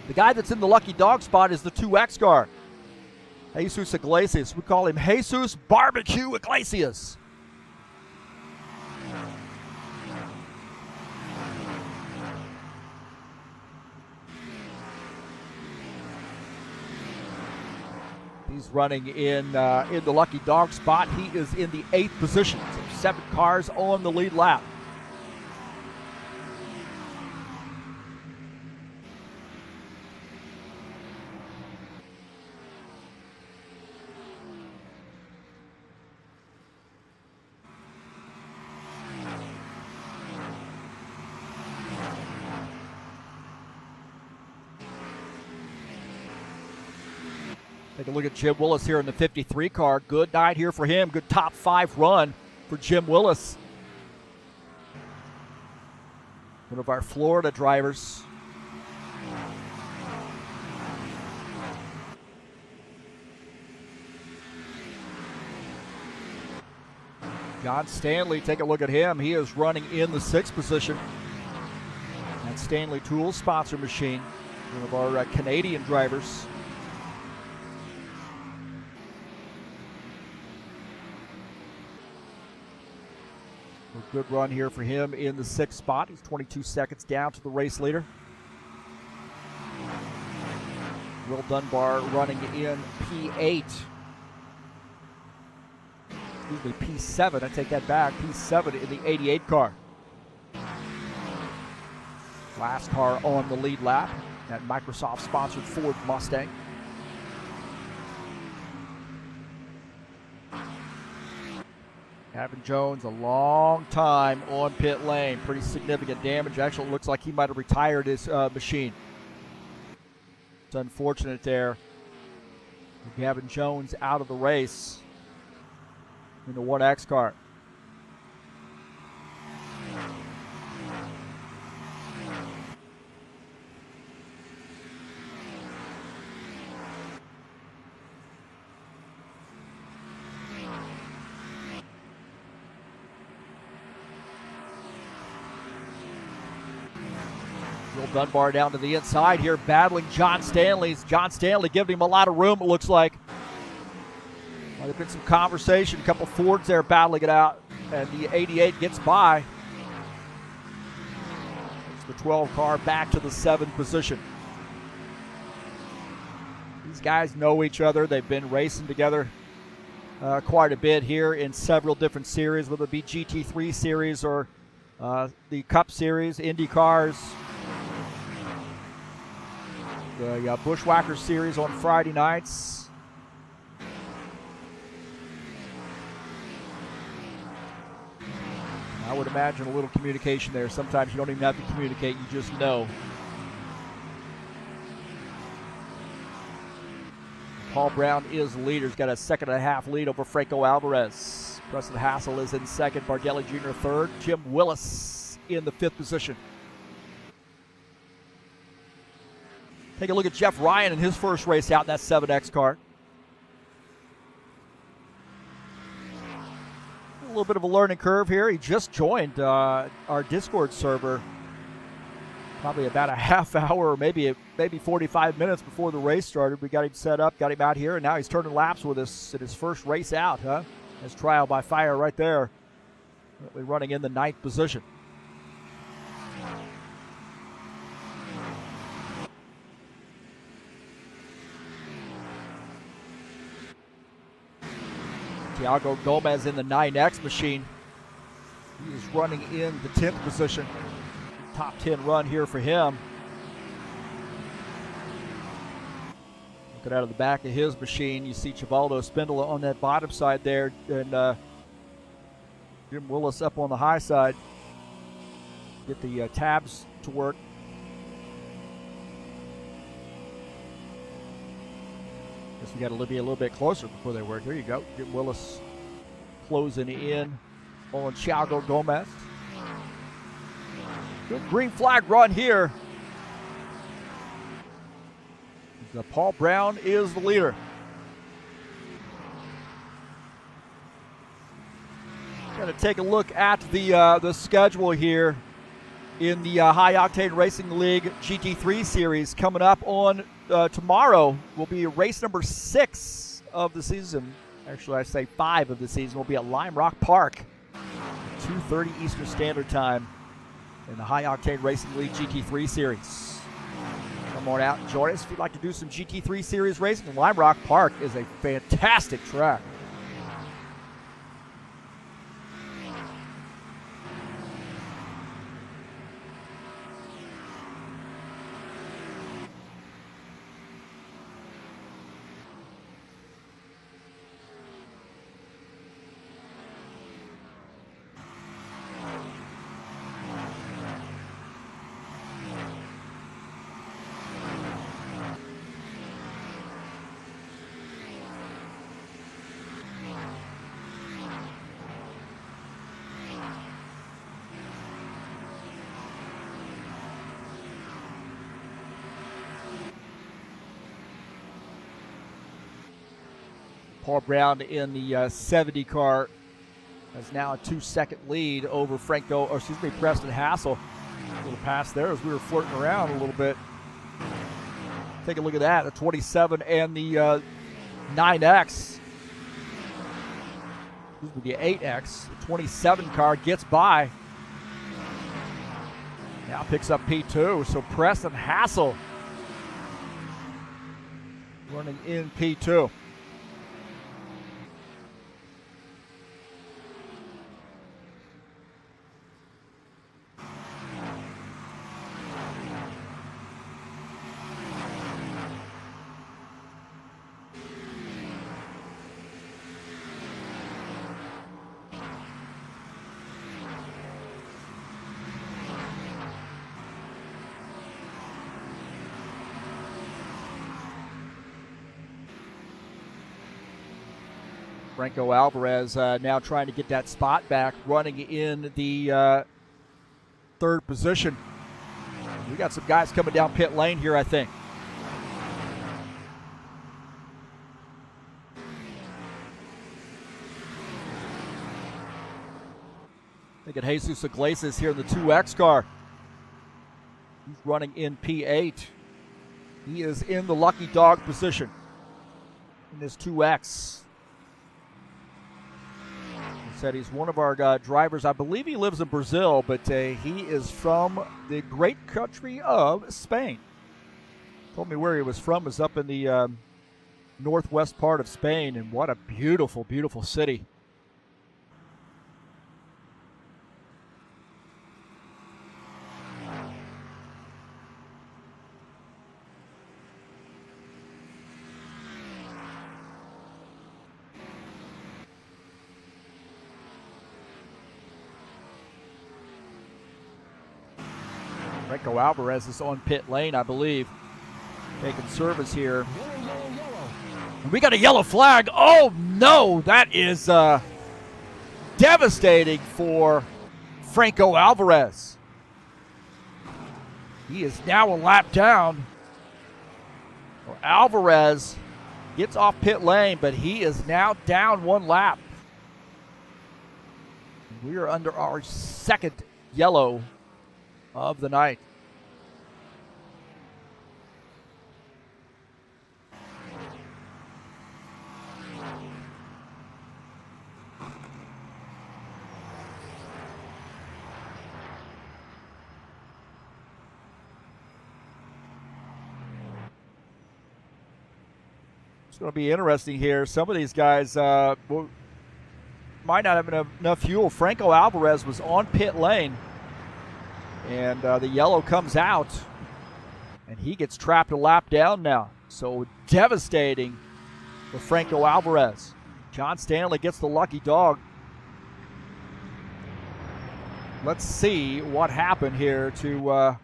The guy that's in the lucky dog spot is the 2X car, Jesus Iglesias. We call him Jesus Barbecue Iglesias. He's running in the lucky dog spot. He is in the 8th position. So 7 cars on the lead lap. Take a look at Jim Willis here in the 53 car. Good night here for him. Good top 5 run for Jim Willis. One of our Florida drivers. John Stanley, take a look at him. He is running in the 6th position. And Stanley Tools sponsor machine. One of our Canadian drivers. Good run here for him in the 6th spot. He's 22 seconds down to the race leader. Will Dunbar running in P8. Excuse me, P7. I take that back. P7 in the 88 car. Last car on the lead lap, that Microsoft-sponsored Ford Mustang. Gavin Jones, a long time on pit lane. Pretty significant damage. Actually, it looks like he might have retired his machine. It's unfortunate there. Gavin Jones out of the race in the 1X car. Will Dunbar down to the inside here, battling John Stanley. John Stanley giving him a lot of room, it looks like. Might have been some conversation, a couple Fords there battling it out, and the 88 gets by. It's the 12 car back to the 7th position. These guys know each other. They've been racing together quite a bit here in several different series, whether it be GT3 series or the Cup series, Indy cars. The Bushwhacker series on Friday nights. I would imagine a little communication there. Sometimes you don't even have to communicate, you just know. Paul Brown is the leader. He's got a 2.5 lead over Franco Alvarez. Preston Hassel is in second. Bardelli Jr. third. Jim Willis in the 5th position. Take a look at Jeff Ryan in his first race out in that 7X car. A little bit of a learning curve here. He just joined our Discord server probably about a half hour or maybe 45 minutes before the race started. We got him set up, got him out here, and now he's turning laps with us in his first race out. His trial by fire right there. Currently running in the 9th position. Thiago Gomez in the 9X machine. He is running in the 10th position. Top 10 run here for him. Looking out of the back of his machine, you see Chivaldo Spindola on that bottom side there, and Jim Willis up on the high side. Get the tabs to work. Guess we got to be a little bit closer before they work. There you go. Jim Willis closing in on Thiago Gomez. Good green flag run here. Paul Brown is the leader. Going to take a look at the schedule here in the High Octane Racing League GT3 series. Coming up on tomorrow will be race number 6 of the season. Actually, I say 5 of the season. Will be at Lime Rock Park, 2:30 Eastern Standard Time in the High Octane Racing League GT3 series. Come on out and join us if you'd like to do some GT3 series racing. Lime Rock Park is a fantastic track. Paul Brown in the 70 car has now a 2-second lead over Preston Hassel. A little pass there as we were flirting around a little bit. Take a look at that, the 27 and the 9X. The 8X, the 27 car gets by. Now picks up P2, so Preston Hassel running in P2. Franco Alvarez now trying to get that spot back, running in the third position. We got some guys coming down pit lane here, I think. Look at Jesus Iglesias here in the 2X car. He's running in P8. He is in the lucky dog position in this 2X. He said he's one of our drivers. I believe he lives in Brazil, but he is from the great country of Spain. Told me where he was from. Was up in the northwest part of Spain, and what a beautiful, beautiful city. Franco Alvarez is on pit lane, I believe, taking service here. And we got a yellow flag. Oh, no, that is devastating for Franco Alvarez. He is now a lap down. Well, Alvarez gets off pit lane, but he is now down one lap. We are under our second yellow of the night. It's going to be interesting here. Some of these guys might not have enough fuel. Franco Alvarez was on pit lane, and the yellow comes out, and he gets trapped a lap down now. So devastating for Franco Alvarez. John Stanley gets the lucky dog. Let's see what happened here to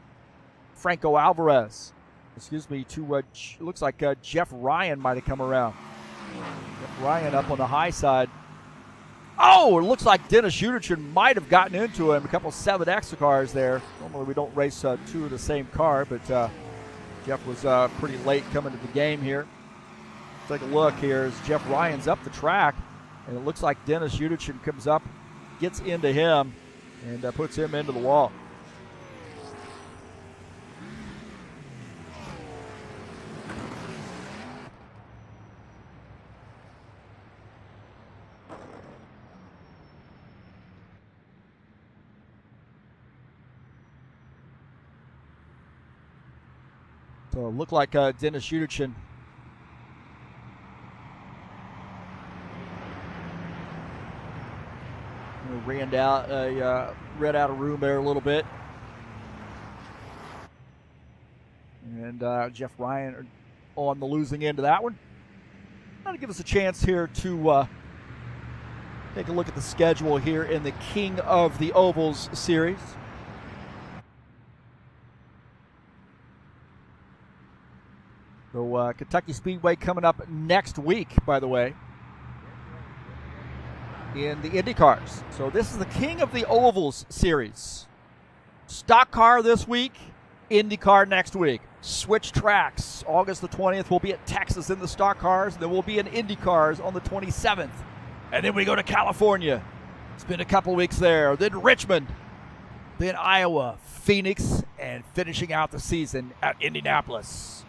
Franco Alvarez. Excuse me, to looks like Jeff Ryan might have come around. Jeff Ryan up on the high side. Oh, it looks like Dennis Uderchin might have gotten into him. A couple 7X cars there. Normally we don't race two of the same car, but Jeff was pretty late coming to the game here. Take a look here as Jeff Ryan's up the track, and it looks like Dennis Uderchin comes up, gets into him, and puts him into the wall. So it looked like Dennis Uderchin ran out of room there a little bit. And Jeff Ryan on the losing end of that one. That'll give us a chance here to take a look at the schedule here in the King of the Ovals series. So Kentucky Speedway coming up next week, by the way, in the IndyCars. So this is the King of the Ovals series. Stock car this week, IndyCar next week. Switch tracks. August the 20th, we'll be at Texas in the stock cars. Then we'll be in IndyCars on the 27th. And then we go to California. Spend a couple weeks there. Then Richmond. Then Iowa, Phoenix, and finishing out the season at Indianapolis.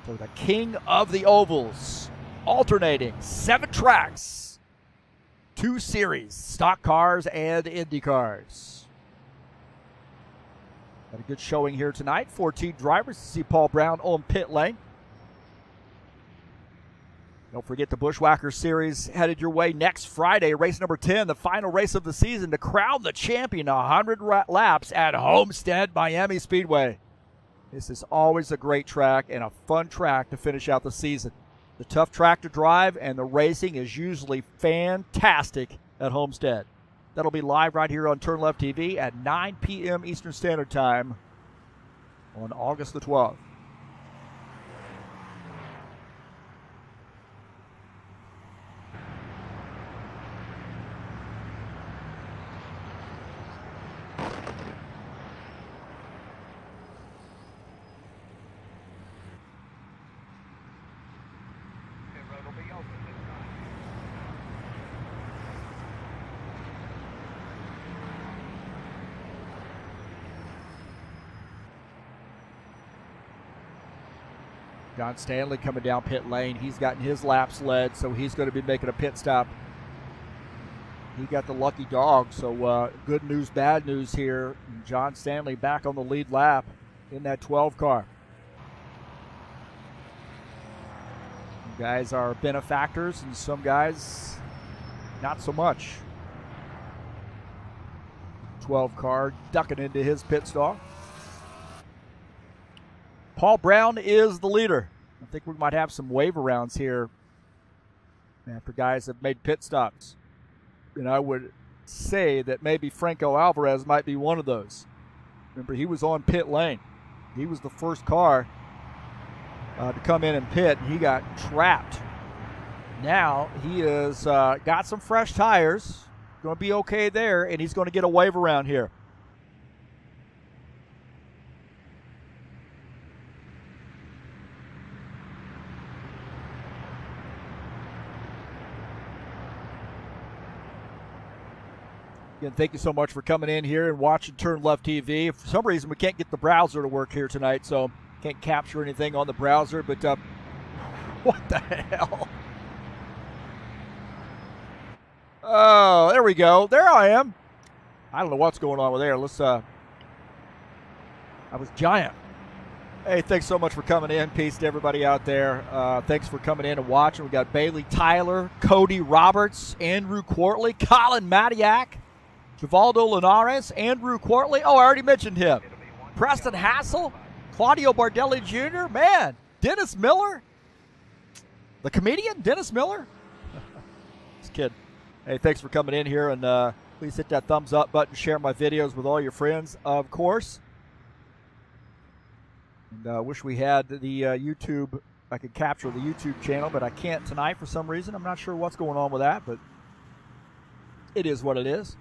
So the King of the Ovals, alternating 7 tracks, 2 series, stock cars and Indy cars. Got a good showing here tonight. 14 drivers. See Paul Brown on pit lane. Don't forget the Bushwhacker Series headed your way next Friday. Race number 10, the final race of the season to crown the champion, 100 laps at Homestead Miami Speedway. This is always a great track and a fun track to finish out the season. The tough track to drive, and the racing is usually fantastic at Homestead. That'll be live right here on TurnLeft TV at 9 p.m. Eastern Standard Time on August the 12th. John Stanley coming down pit lane. He's gotten his laps led, so he's going to be making a pit stop. He got the lucky dog, so good news, bad news here. John Stanley back on the lead lap in that 12 car. Some guys are benefactors, and some guys not so much. 12 car ducking into his pit stall. Paul Brown is the leader. I think we might have some wave arounds here after guys have made pit stops. And I would say that maybe Franco Alvarez might be one of those. Remember, he was on pit lane. He was the first car to come in and pit, and he got trapped. Now he has got some fresh tires, going to be okay there, and he's going to get a wave around here. Again, thank you so much for coming in here and watching TurnLeft TV. For some reason, we can't get the browser to work here tonight, so can't capture anything on the browser, but what the hell? Oh, there we go. There I am. I don't know what's going on with there. Let's, I was giant. Hey, thanks so much for coming in. Peace to everybody out there. Thanks for coming in and watching. We got Bailey Tyler, Cody Roberts, Andrew Quartley, Colin Matiak, Givaldo Linares, Andrew Quartley. Oh, I already mentioned him. Preston Hassel, Claudio Bardelli Jr. Man, Dennis Miller. The comedian, Dennis Miller. This kid. Hey, thanks for coming in here, and please hit that thumbs up button, share my videos with all your friends, of course. And wish we had the YouTube, I could capture the YouTube channel, but I can't tonight for some reason. I'm not sure what's going on with that, but it is what it is.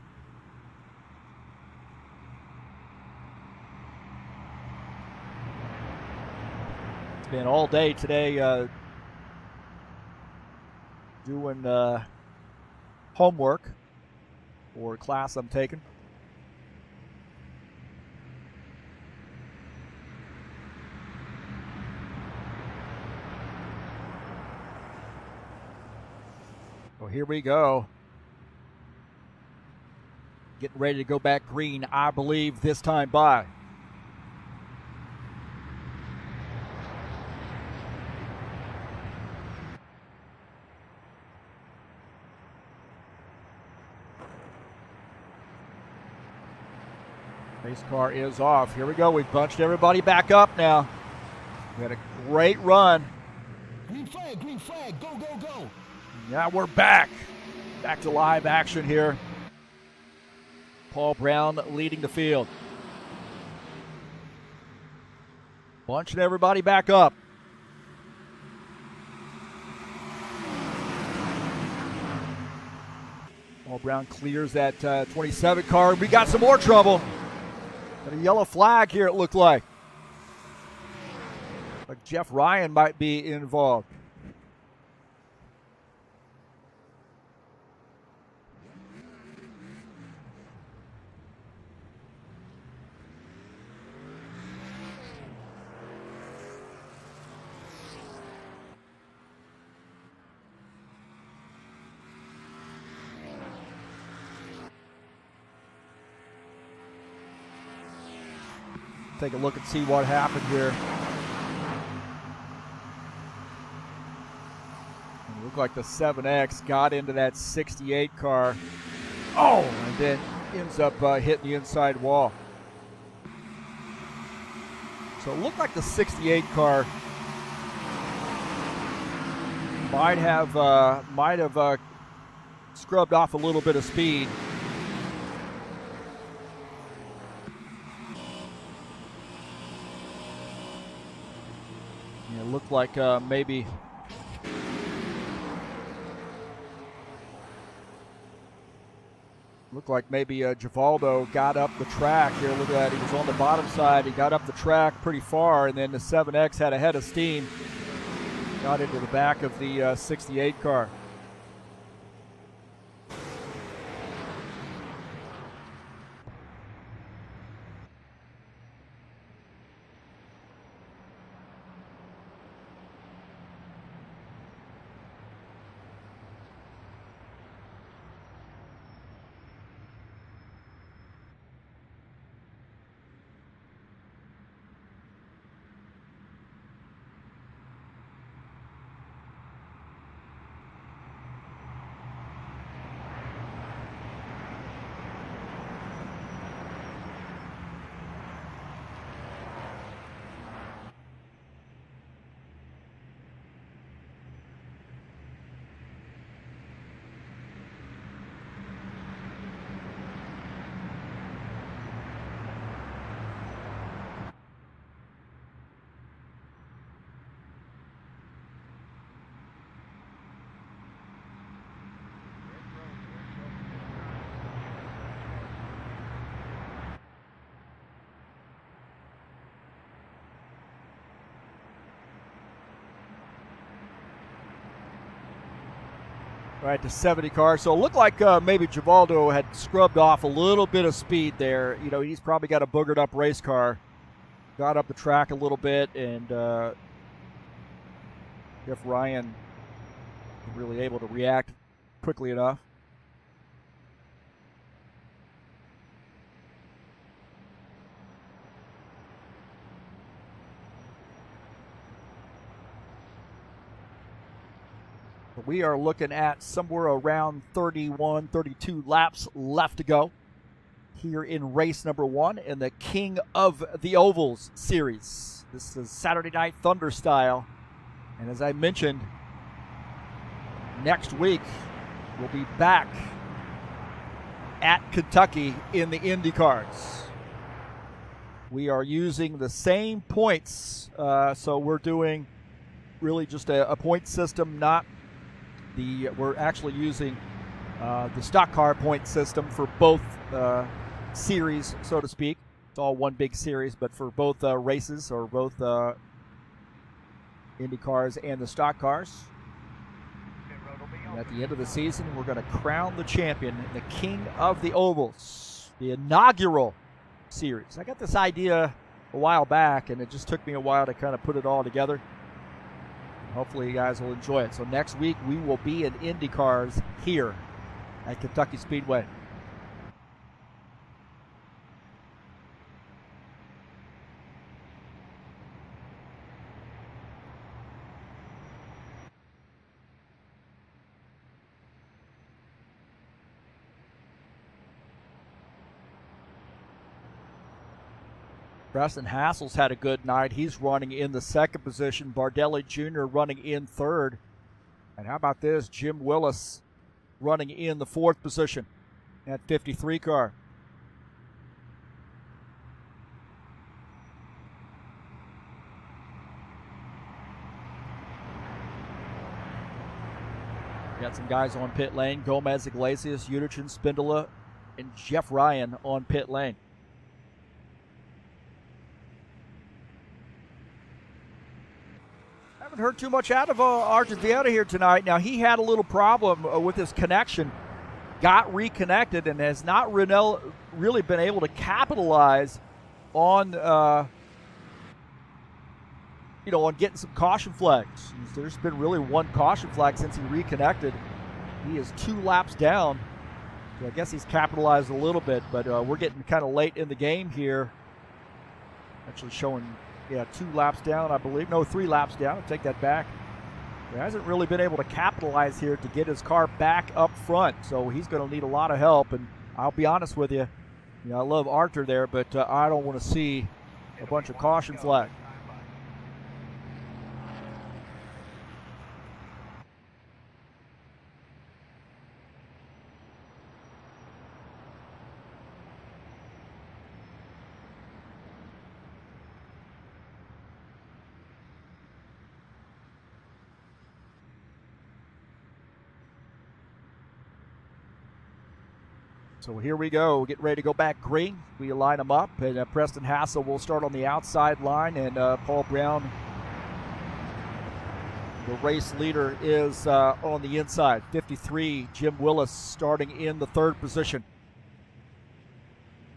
It's been all day today doing homework for a class I'm taking. Well, here we go. Getting ready to go back green, I believe, this time by. Race car is off. Here we go. We've bunched everybody back up now. We had a great run. Green flag, go, go, go. Yeah, we're back. Back to live action here. Paul Brown leading the field. Bunching everybody back up. Paul Brown clears that 27 car. We got some more trouble. Got a yellow flag here, it looked like. Like Jeff Ryan might be involved. Take a look and see what happened here. It looked like the 7X got into that 68 car. Oh, and then ends up hitting the inside wall. So it looked like the 68 car might have scrubbed off a little bit of speed. It looked like maybe Givaldo got up the track here. Look at that. He was on the bottom side. He got up the track pretty far, and then the 7X had a head of steam. got into the back of the 68 car. Right, to 70 cars. So it looked like maybe Givaldo had scrubbed off a little bit of speed there. You know, he's probably got a boogered up race car. Got up the track a little bit, and Jeff Ryan really able to react quickly enough. We are looking at somewhere around 31, 32 laps left to go here in race number 1 in the King of the Ovals series. This is Saturday Night Thunder style. And as I mentioned, next week we'll be back at Kentucky in the IndyCars. We are using the same points, so we're doing really just a point system, not we're actually using the stock car point system for both series, so to speak. It's all one big series, but for both races, or both Indy cars and the stock cars. And at the end of the season, we're going to crown the champion, the King of the Ovals, the inaugural series. I got this idea a while back, and it just took me a while to kind of put it all together. Hopefully you guys will enjoy it. So next week we will be in IndyCars here at Kentucky Speedway. Preston Hassel's had a good night. He's running in the second position. Bardelli Jr. running in third. And how about this? Jim Willis running in the fourth position at 53 car. Got some guys on pit lane. Gomez, Iglesias, Utichin, Spindola, and Jeff Ryan on pit lane. Haven't heard too much out of Arjun Vieira here tonight. Now, he had a little problem with his connection, got reconnected, and has not really been able to capitalize on, on getting some caution flags. There's been really one caution flag since he reconnected. He is 2 laps down. So I guess he's capitalized a little bit, but we're getting kind of late in the game here. Actually showing, 2 laps down, I believe. No, 3 laps down. I'll take that back. He hasn't really been able to capitalize here to get his car back up front, so he's going to need a lot of help. And I'll be honest with you, I love Arthur there, but I don't want to see a bunch of caution flags. So here we go. Get ready to go back green. We line them up, and Preston Hassel will start on the outside line, and Paul Brown The race leader is on the inside. 53, Jim Willis starting in the third position.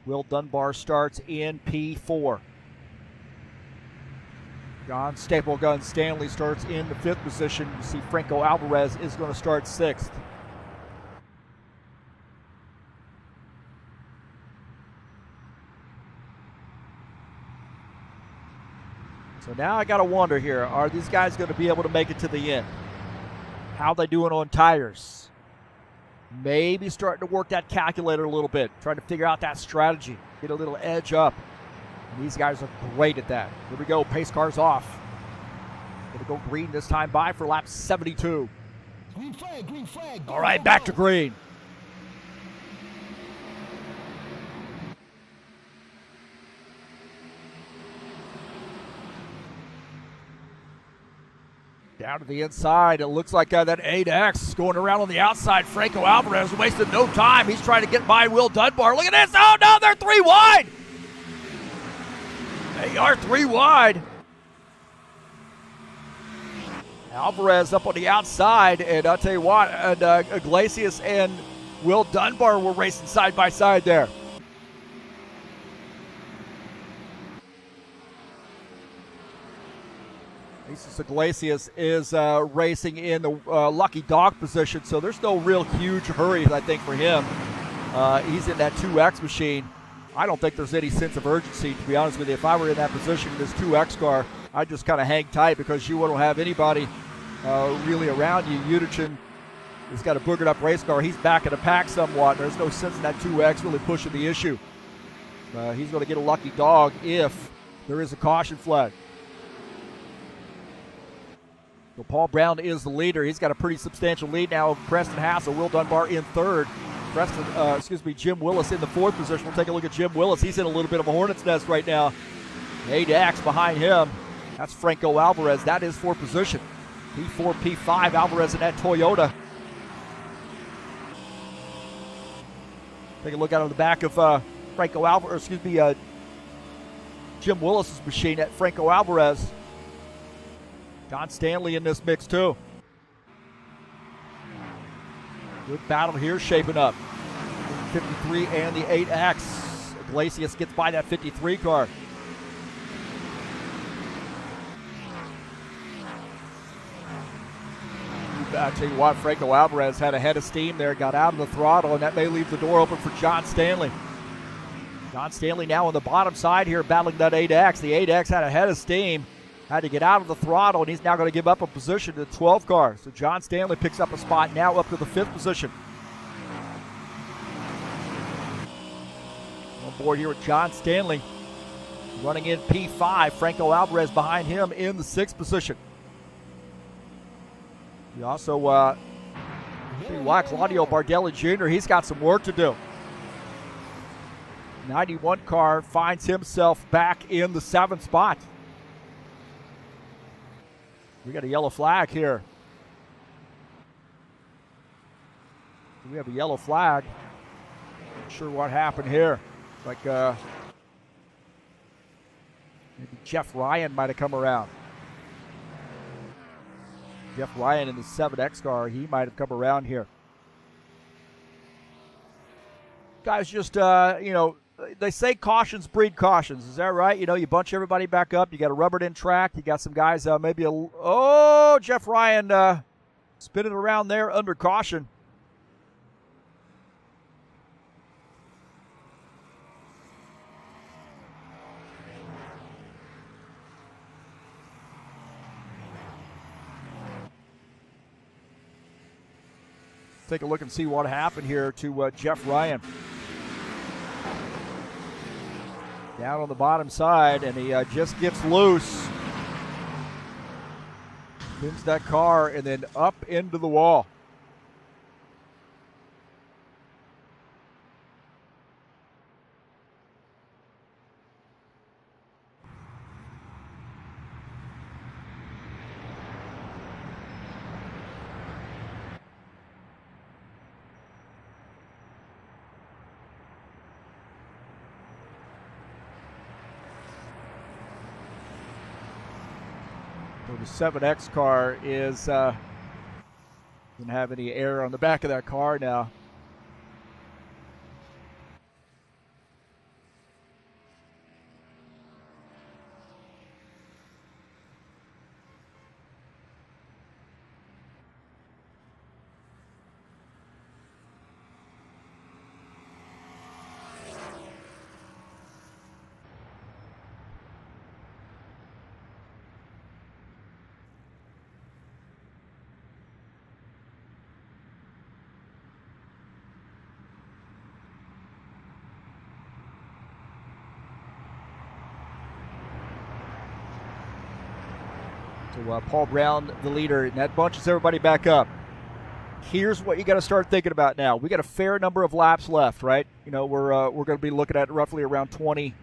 Will Dunbar starts in P4. John Staplegun Stanley starts in the fifth position. You see Franco Alvarez is going to start sixth. So now I got to wonder here, are these guys going to be able to make it to the end? How are they doing on tires? Maybe starting to work that calculator a little bit, trying to figure out that strategy, get a little edge up. And these guys are great at that. Here we go, pace car's off. Gonna go green this time by for lap 72. Green flag, green flag. Go, All right, go, back go. to green. Down to the inside, it looks like that 8X going around on the outside. Franco Alvarez wasted no time. He's trying to get by Will Dunbar. Look at this. Oh, no, they're 3 wide. They are 3 wide. Alvarez up on the outside, and I'll tell you what, Iglesias and Will Dunbar were racing side by side there. Iglesias is racing in the lucky dog position, so there's no real huge hurry, I think, for him. He's in that 2X machine. I don't think there's any sense of urgency, to be honest with you. If I were in that position in this 2X car, I'd just kind of hang tight because you won't have anybody really around you. Utichin has got a boogered up race car. He's back in the pack somewhat. There's no sense in that 2X really pushing the issue. He's going to get a lucky dog if there is a caution flag. So Paul Brown is the leader. He's got a pretty substantial lead now over Preston Hassel. Will Dunbar in third. Jim Willis in the fourth position. We'll take a look at Jim Willis. He's in a little bit of a hornet's nest right now. 8X behind him. That's Franco Alvarez. That is fourth position. P4, P5, Alvarez in that Toyota. Take a look out of the back of Jim Willis's machine at Franco Alvarez. John Stanley in this mix too. Good battle here shaping up. 53 and the 8X. Iglesias gets by that 53 car. I tell you what, Franco Alvarez had a head of steam there, got out of the throttle, and that may leave the door open for John Stanley. John Stanley now on the bottom side here battling that 8X. The 8X had a head of steam. Had to get out of the throttle, and he's now going to give up a position to the 12 car. So John Stanley picks up a spot now up to the 5th position. On board here with John Stanley running in P5. Franco Alvarez behind him in the 6th position. We also see why Claudio Bardelli Jr., he's got some work to do. 91 car finds himself back in the 7th spot. We got a yellow flag here. We have a yellow flag. Not sure what happened here. Like maybe Jeff Ryan might have come around. Jeff Ryan in the 7X car, he might have come around here. Guys, just, they say cautions breed cautions. Is that right? You bunch everybody back up. You got a rubbered-in track. You got some guys Jeff Ryan spinning around there under caution. Take a look and see what happened here to Jeff Ryan. Down on the bottom side, and he just gets loose. Spins that car and then up into the wall. The 7X car is doesn't have any air on the back of that car now. So Paul Brown, the leader, and that bunches everybody back up. Here's what you got to start thinking about now. We got a fair number of laps left, right? You know, we're going to be looking at roughly around 20,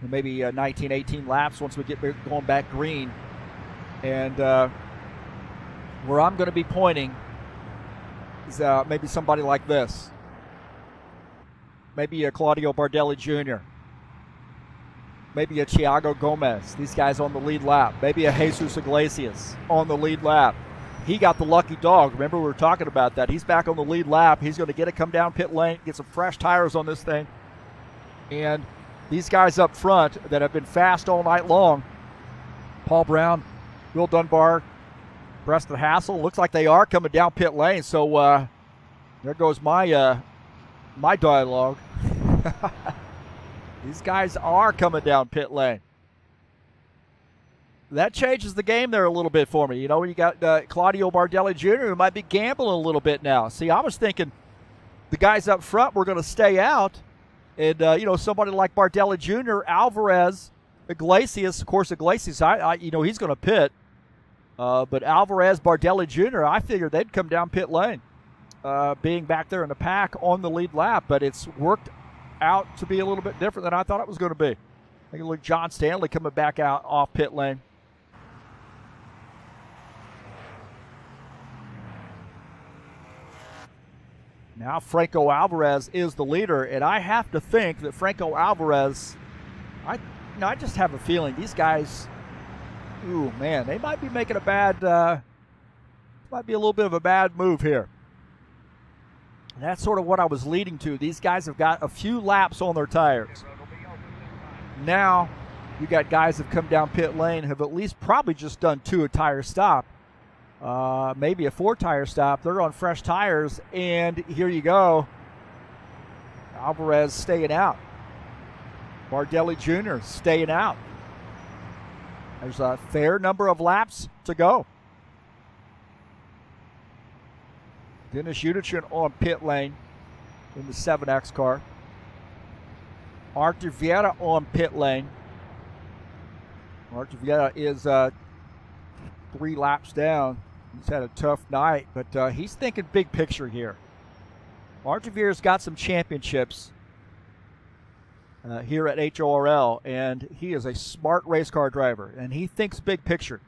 maybe 19, 18 laps once we get going back green. And where I'm going to be pointing is maybe somebody like this. Maybe a Claudio Bardelli Jr. Maybe a Thiago Gomez. These guys on the lead lap. Maybe a Jesus Iglesias on the lead lap. He got the lucky dog. Remember, we were talking about that. He's back on the lead lap. He's going to get it, come down pit lane, get some fresh tires on this thing. And these guys up front that have been fast all night long, Paul Brown, Will Dunbar, Preston Hassel, looks like they are coming down pit lane. So there goes my my dialogue. These guys are coming down pit lane. That changes the game there a little bit for me. You know, you got Claudio Bardelli Jr. who might be gambling a little bit now. See, I was thinking the guys up front were going to stay out. And, you know, somebody like Bardelli Jr., Alvarez, Iglesias, of course, Iglesias, you know, he's going to pit. But Alvarez, Bardelli Jr., I figured they'd come down pit lane, being back there in the pack on the lead lap. But it's worked out to be a little bit different than I thought it was going to be. I think look, John Stanley coming back out off pit lane. Now Franco Alvarez is the leader, and I have to think that Franco Alvarez, I just have a feeling these guys, ooh man, they might be making a bad, might be a little bit of a bad move here. And that's sort of what I was leading to. These guys have got a few laps on their tires. Now you got guys that have come down pit lane, have at least probably just done a tire stop. Maybe a 4-tire stop. They're on fresh tires, and here you go. Alvarez staying out. Bardelli Jr. staying out. There's a fair number of laps to go. Dennis Udichin on pit lane in the 7X car. Artur Vieira on pit lane. Artur Vieira is 3 laps down. He's had a tough night, but he's thinking big picture here. Artur Vieira's got some championships here at HORL, and he is a smart race car driver, and he thinks big picture.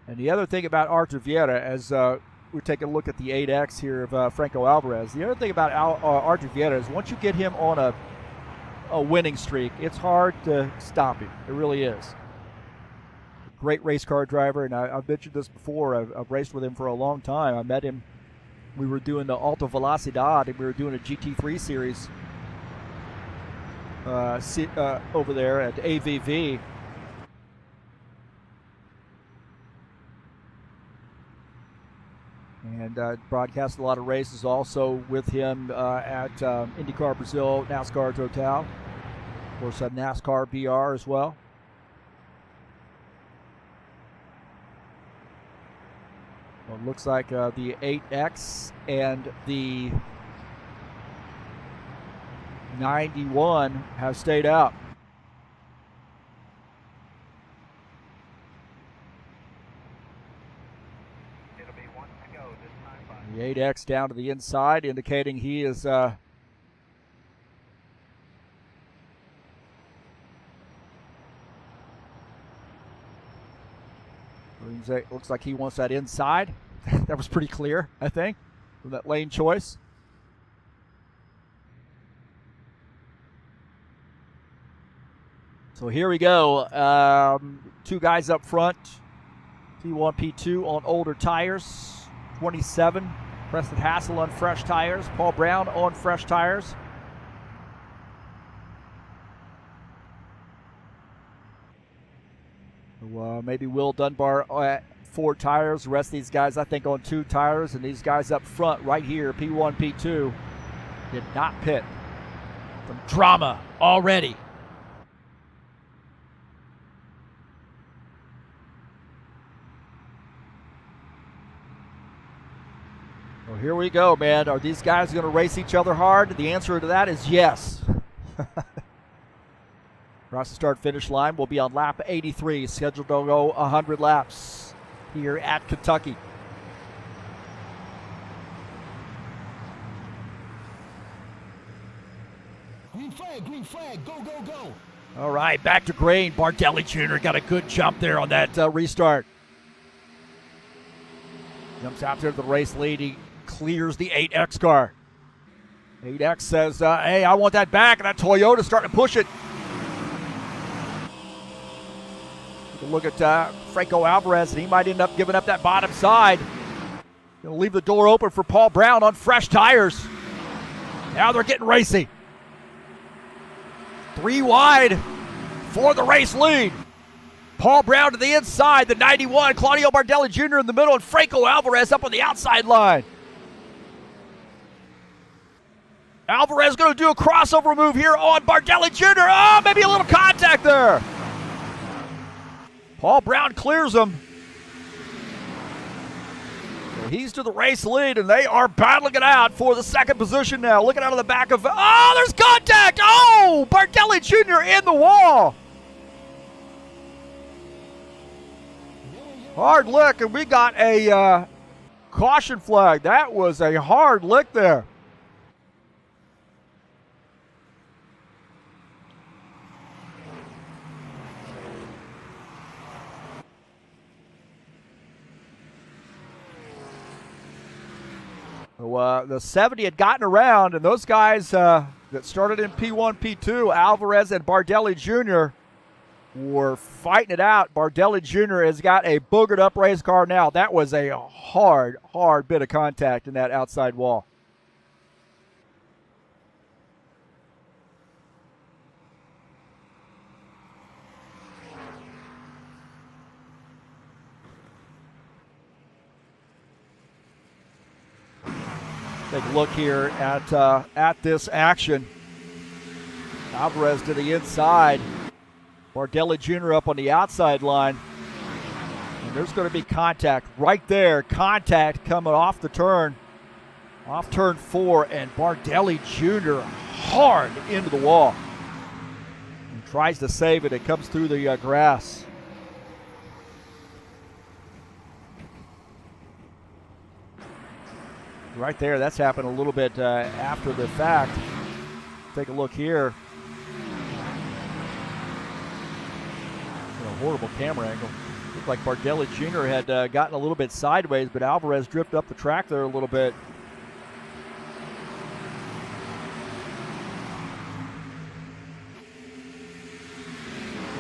And the other thing about Artur Vieira, as we're taking a look at the 8X here of Franco Alvarez, the other thing about Artur Vieira is once you get him on a winning streak, it's hard to stop him. It really is. Great race car driver, and I've mentioned this before. I've raced with him for a long time. I met him. We were doing the Alta Velocidad, and we were doing a GT3 series over there at AVV. And broadcast a lot of races also with him at IndyCar Brazil, NASCAR Total. Of course, NASCAR BR as well. Well, it looks like the 8X and the 91 have stayed out. It'll be 1 to go this time. The 8X down to the inside, indicating he is looks like he wants that inside. That was pretty clear, I think, from that lane choice. So here we go. Two guys up front. P1, P2 on older tires. 27. Preston Hassel on fresh tires. Paul Brown on fresh tires. So, maybe Will Dunbar at 4 tires. The rest of these guys, I think, on 2 tires. And these guys up front right here, P1, P2, did not pit. Some drama already. Well, here we go, man. Are these guys going to race each other hard? The answer to that is yes. Across the start-finish line, we'll be on lap 83, scheduled to go 100 laps here at Kentucky. Green flag, go, go, go. All right, back to green. Bardelli Jr. got a good jump there on that restart. Jumps out there to the race lead. He clears the 8X car. 8X says, hey, I want that back, and that Toyota's starting to push it. Take a look at Franco Alvarez, and he might end up giving up that bottom side. Going to leave the door open for Paul Brown on fresh tires. Now they're getting racy. 3 wide for the race lead. Paul Brown to the inside, the 91. Claudio Bardelli Jr. in the middle, and Franco Alvarez up on the outside line. Alvarez going to do a crossover move here on Bardelli Jr. Oh, maybe a little contact there. Paul Brown clears him. So he's to the race lead, and they are battling it out for the second position now. Looking out of the back of, oh, there's contact. Oh, Bardelli Jr. in the wall. Hard lick, and we got a caution flag. That was a hard lick there. So, the 70 had gotten around, and those guys that started in P1, P2, Alvarez and Bardelli Jr., were fighting it out. Bardelli Jr. has got a boogered up race car now. That was a hard bit of contact in that outside wall. Take a look here at this action. Alvarez to the inside. Bardelli Jr. up on the outside line. And there's going to be contact right there. Contact coming off the turn. Off turn 4, and Bardelli Jr. hard into the wall. And tries to save it. It comes through the grass. Right there, that's happened a little bit after the fact. Take a look here. A horrible camera angle. Looked like Bardelli Jr. had gotten a little bit sideways, but Alvarez drifted up the track there a little bit.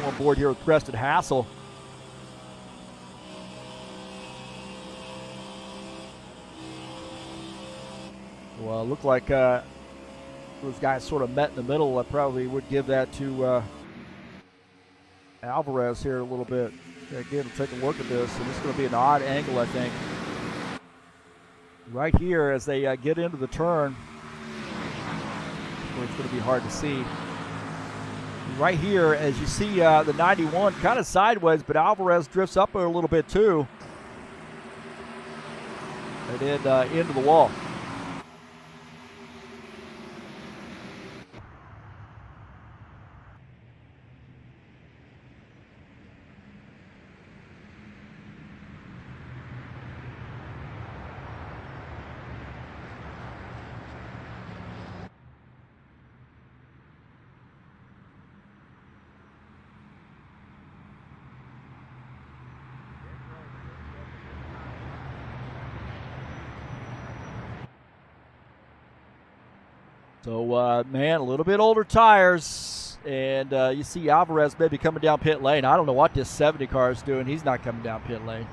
On board here with Preston Hassel. Well, it looked like those guys sort of met in the middle. I probably would give that to Alvarez here a little bit. Again, we'll take a look at this, and this is going to be an odd angle, I think. Right here, as they get into the turn, where it's going to be hard to see. Right here, as you see the 91 kind of sideways, but Alvarez drifts up a little bit too. And then into the wall. So, man, a little bit older tires, And you see Alvarez maybe coming down pit lane. I don't know what this 70 car is doing. He's not coming down pit lane.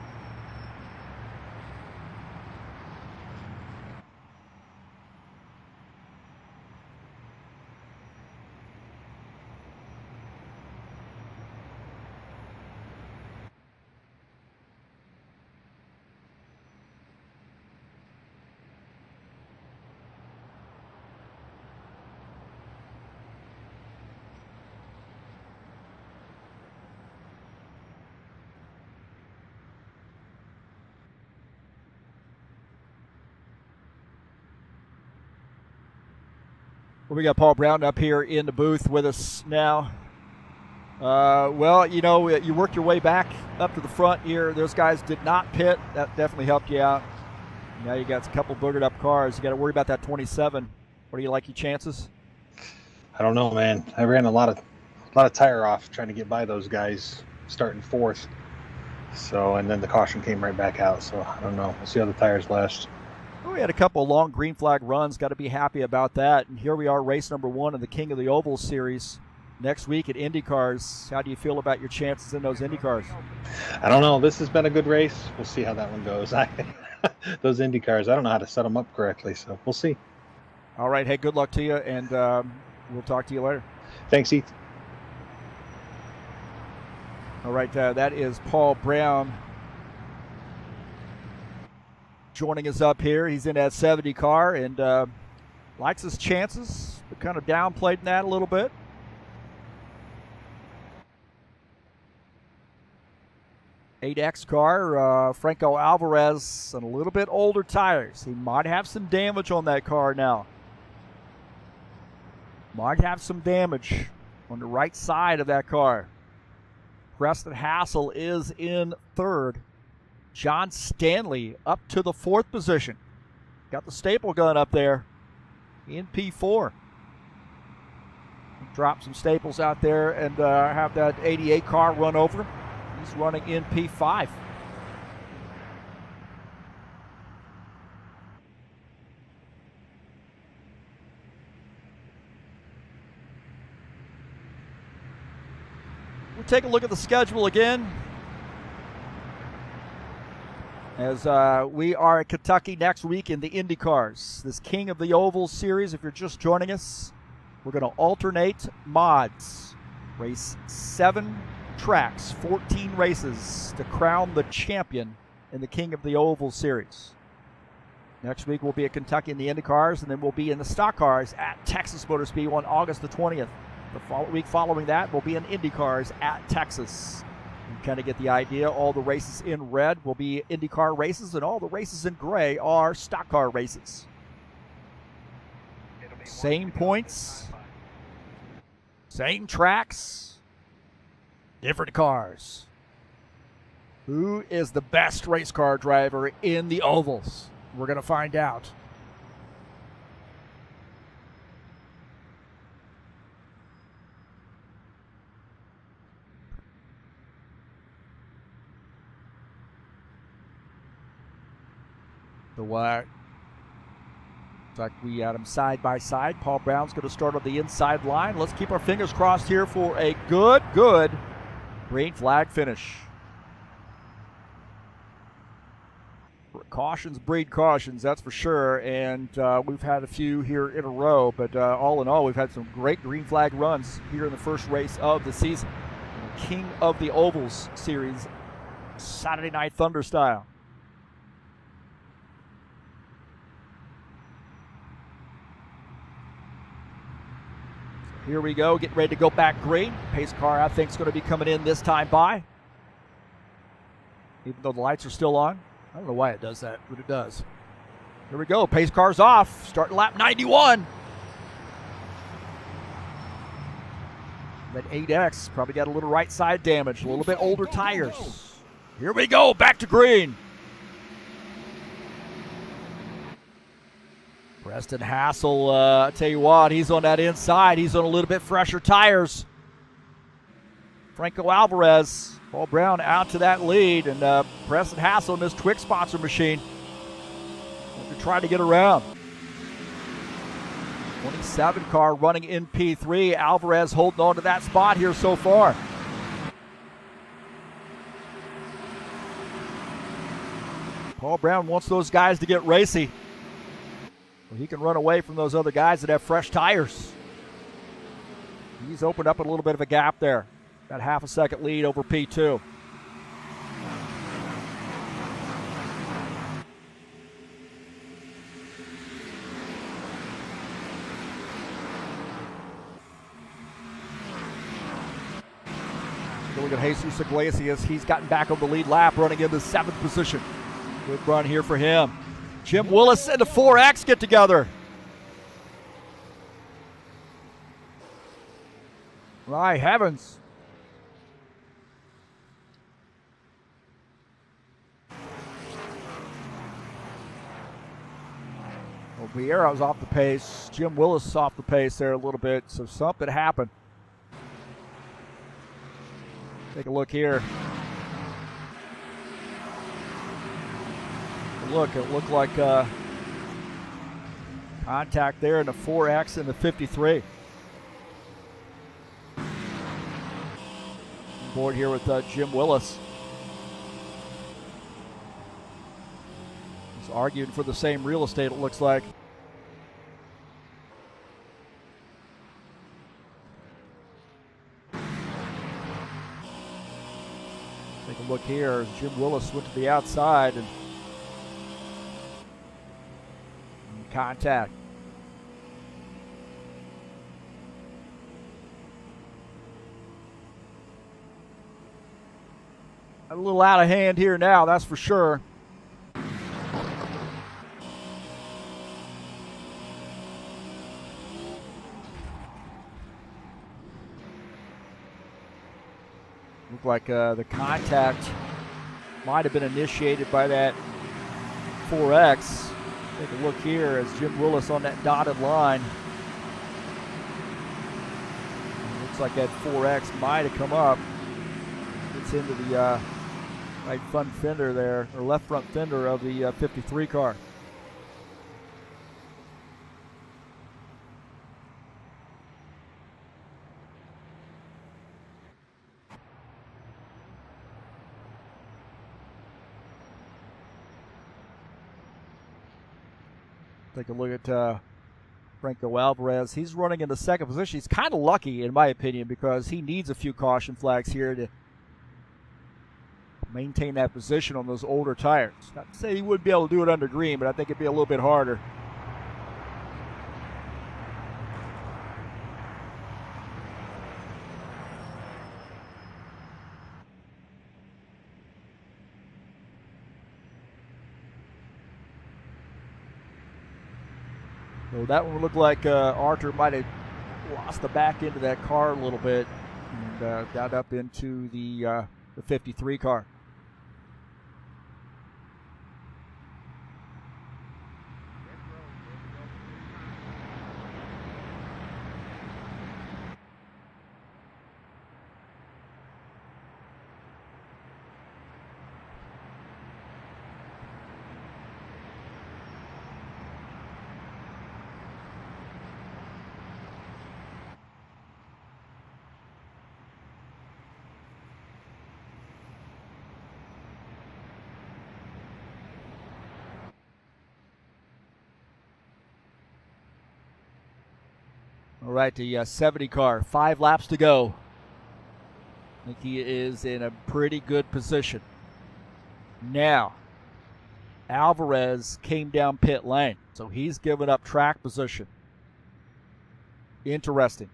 Well, we got Paul Brown up here in the booth with us now. Well, you know, you work your way back up to the front here. Those guys did not pit. That definitely helped you out. Now you got a couple boogered up cars. You got to worry about that 27. What do you like your chances? I don't know, man. I ran a lot of tire off trying to get by those guys starting fourth. So, and then the caution came right back out. So I don't know. We'll see how the tires last. Well, we had a couple of long green flag runs. Got to be happy about that. And here we are, race number 1 of the King of the Ovals series. Next week at IndyCars. How do you feel about your chances in those IndyCars? I don't know. This has been a good race. We'll see how that one goes. Those IndyCars, I don't know how to set them up correctly, so we'll see. All right. Hey, good luck to you, and we'll talk to you later. Thanks, Heath. All right. That is Paul Brown joining us up here. He's in that 70 car and likes his chances, but kind of downplayed in that a little bit. X car, Franco Alvarez, and a little bit older tires. He might have some damage on that car now. Might have some damage on the right side of that car. Preston Hassel is in third. John Stanley up to the 4th position. Got the staple gun up there in P4. Drop some staples out there and have that 88 car run over him. He's running in P5. We'll take a look at the schedule again. As we are at Kentucky next week in the IndyCars. This King of the Ovals series, if you're just joining us, we're going to alternate mods. Race 7 tracks, 14 races to crown the champion in the King of the Oval series. Next week we'll be at Kentucky in the IndyCars, and then we'll be in the stock cars at Texas Motor Speedway on August the 20th. The week following that, we'll be in IndyCars at Texas. You kind of get the idea. All the races in red will be IndyCar races, and all the races in gray are stock car races. Same points, same tracks, different cars. Who is the best race car driver in the ovals? We're going to find out. Looks like we had them side by side. Paul Brown's going to start on the inside line. Let's keep our fingers crossed here for a good green flag finish. Cautions breed cautions, that's for sure. And we've had a few here in a row. But all in all, we've had some great green flag runs here in the first race of the season. The King of the Ovals series, Saturday Night Thunder style. Here we go, getting ready to go back green. Pace car, I think, is going to be coming in this time by. Even though the lights are still on. I don't know why it does that, but it does. Here we go, pace car's off. Starting lap 91. That 8X probably got a little right side damage, a little bit older tires. Here we go, back to green. Preston Hassel, I tell you what, he's on that inside. He's on a little bit fresher tires. Franco Alvarez, Paul Brown out to that lead, and Preston Hassel in this Twix sponsor machine. They're trying to get around. 27 car running in P3. Alvarez holding on to that spot here so far. Paul Brown wants those guys to get racy. Well, he can run away from those other guys that have fresh tires. He's opened up a little bit of a gap there. Got half a second lead over P2. Look at Jesus Iglesias. He's gotten back on the lead lap, running in the 7th position. Good run here for him. Jim Willis and the 4X get together. My heavens. Well, Vieira's off the pace. Jim Willis off the pace there a little bit, so something happened. Take a look here. Look, it looked like contact there in the 4X and the 53. Board here with Jim Willis. He's arguing for the same real estate, it looks like. Take a look here. Jim Willis went to the outside and contact. A little out of hand here now, that's for sure. Looked like the contact might have been initiated by that 4X. Take a look here as Jim Willis on that dotted line. Looks like that 4X might have come up. Gets into the right front fender there, or left front fender of the 53 car. Take a look at Franco Alvarez. He's running in the 2nd position. He's kind of lucky, in my opinion, because he needs a few caution flags here to maintain that position on those older tires. Not to say he wouldn't be able to do it under green, but I think it'd be a little bit harder. So that one looked like Arthur might have lost the back end of that car a little bit and got up into the 53 car. All right, the 70 car, 5 laps to go. I think he is in a pretty good position. Now, Alvarez came down pit lane, so he's given up track position. Interesting.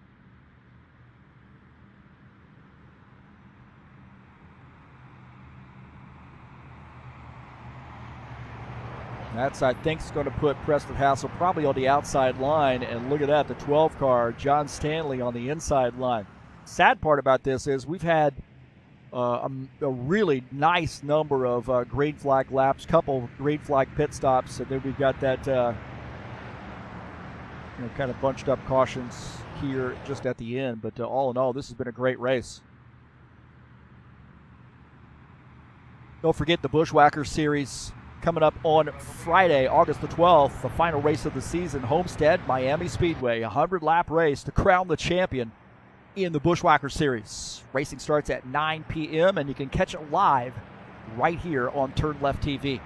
That's, I think, is going to put Preston Hassel probably on the outside line. And look at that, the 12 car, John Stanley on the inside line. Sad part about this is we've had a really nice number of green flag laps, couple green flag pit stops, and then we've got that kind of bunched up cautions here just at the end. But all in all, this has been a great race. Don't forget the Bushwhacker Series coming up on Friday, August the 12th, the final race of the season, Homestead, Miami Speedway, a 100-lap race to crown the champion in the Bushwhacker Series. Racing starts at 9 p.m., and you can catch it live right here on TurnLeft TV.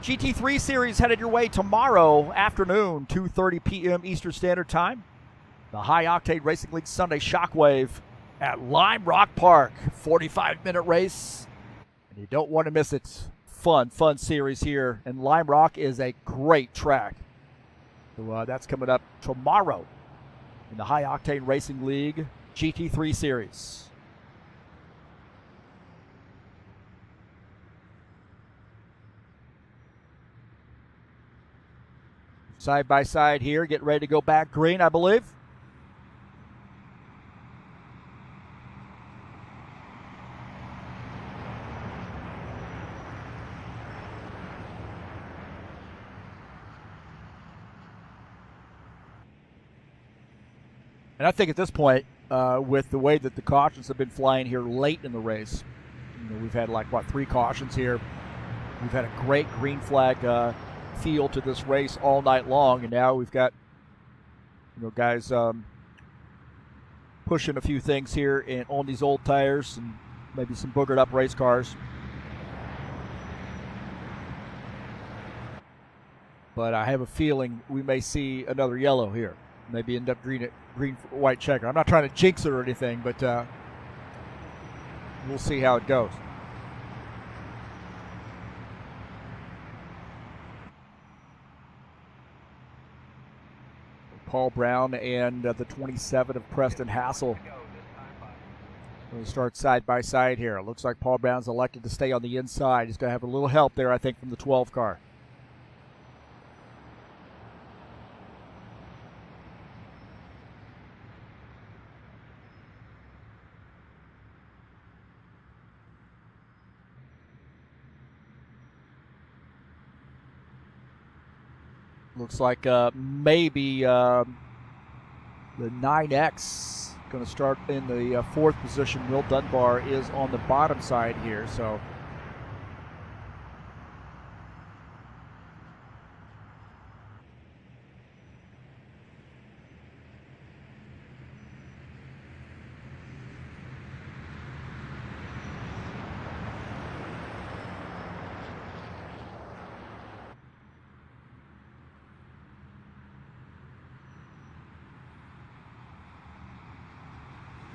GT3 Series headed your way tomorrow afternoon, 2:30 p.m. Eastern Standard Time. The High Octane Racing League Sunday Shockwave at Lime Rock Park. 45-minute race, and you don't want to miss it. Fun series here, and Lime Rock is a great track. So that's coming up tomorrow in the High Octane Racing League GT3 Series. Side by side here, getting ready to go back green, I believe. And I think at this point, with the way that the cautions have been flying here late in the race, we've had 3 cautions here. We've had a great green flag feel to this race all night long, and now we've got guys pushing a few things here on these old tires and maybe some boogered up race cars. But I have a feeling we may see another yellow here. Maybe end up green white checker. I'm not trying to jinx it or anything, but we'll see how it goes. Paul Brown and the 27 of Preston Hassel going to start side by side here. It looks like Paul Brown's elected to stay on the inside. He's going to have a little help there, I think, from the 12 car. Looks like maybe the 9X going to start in the 4th position. Will Dunbar is on the bottom side here, so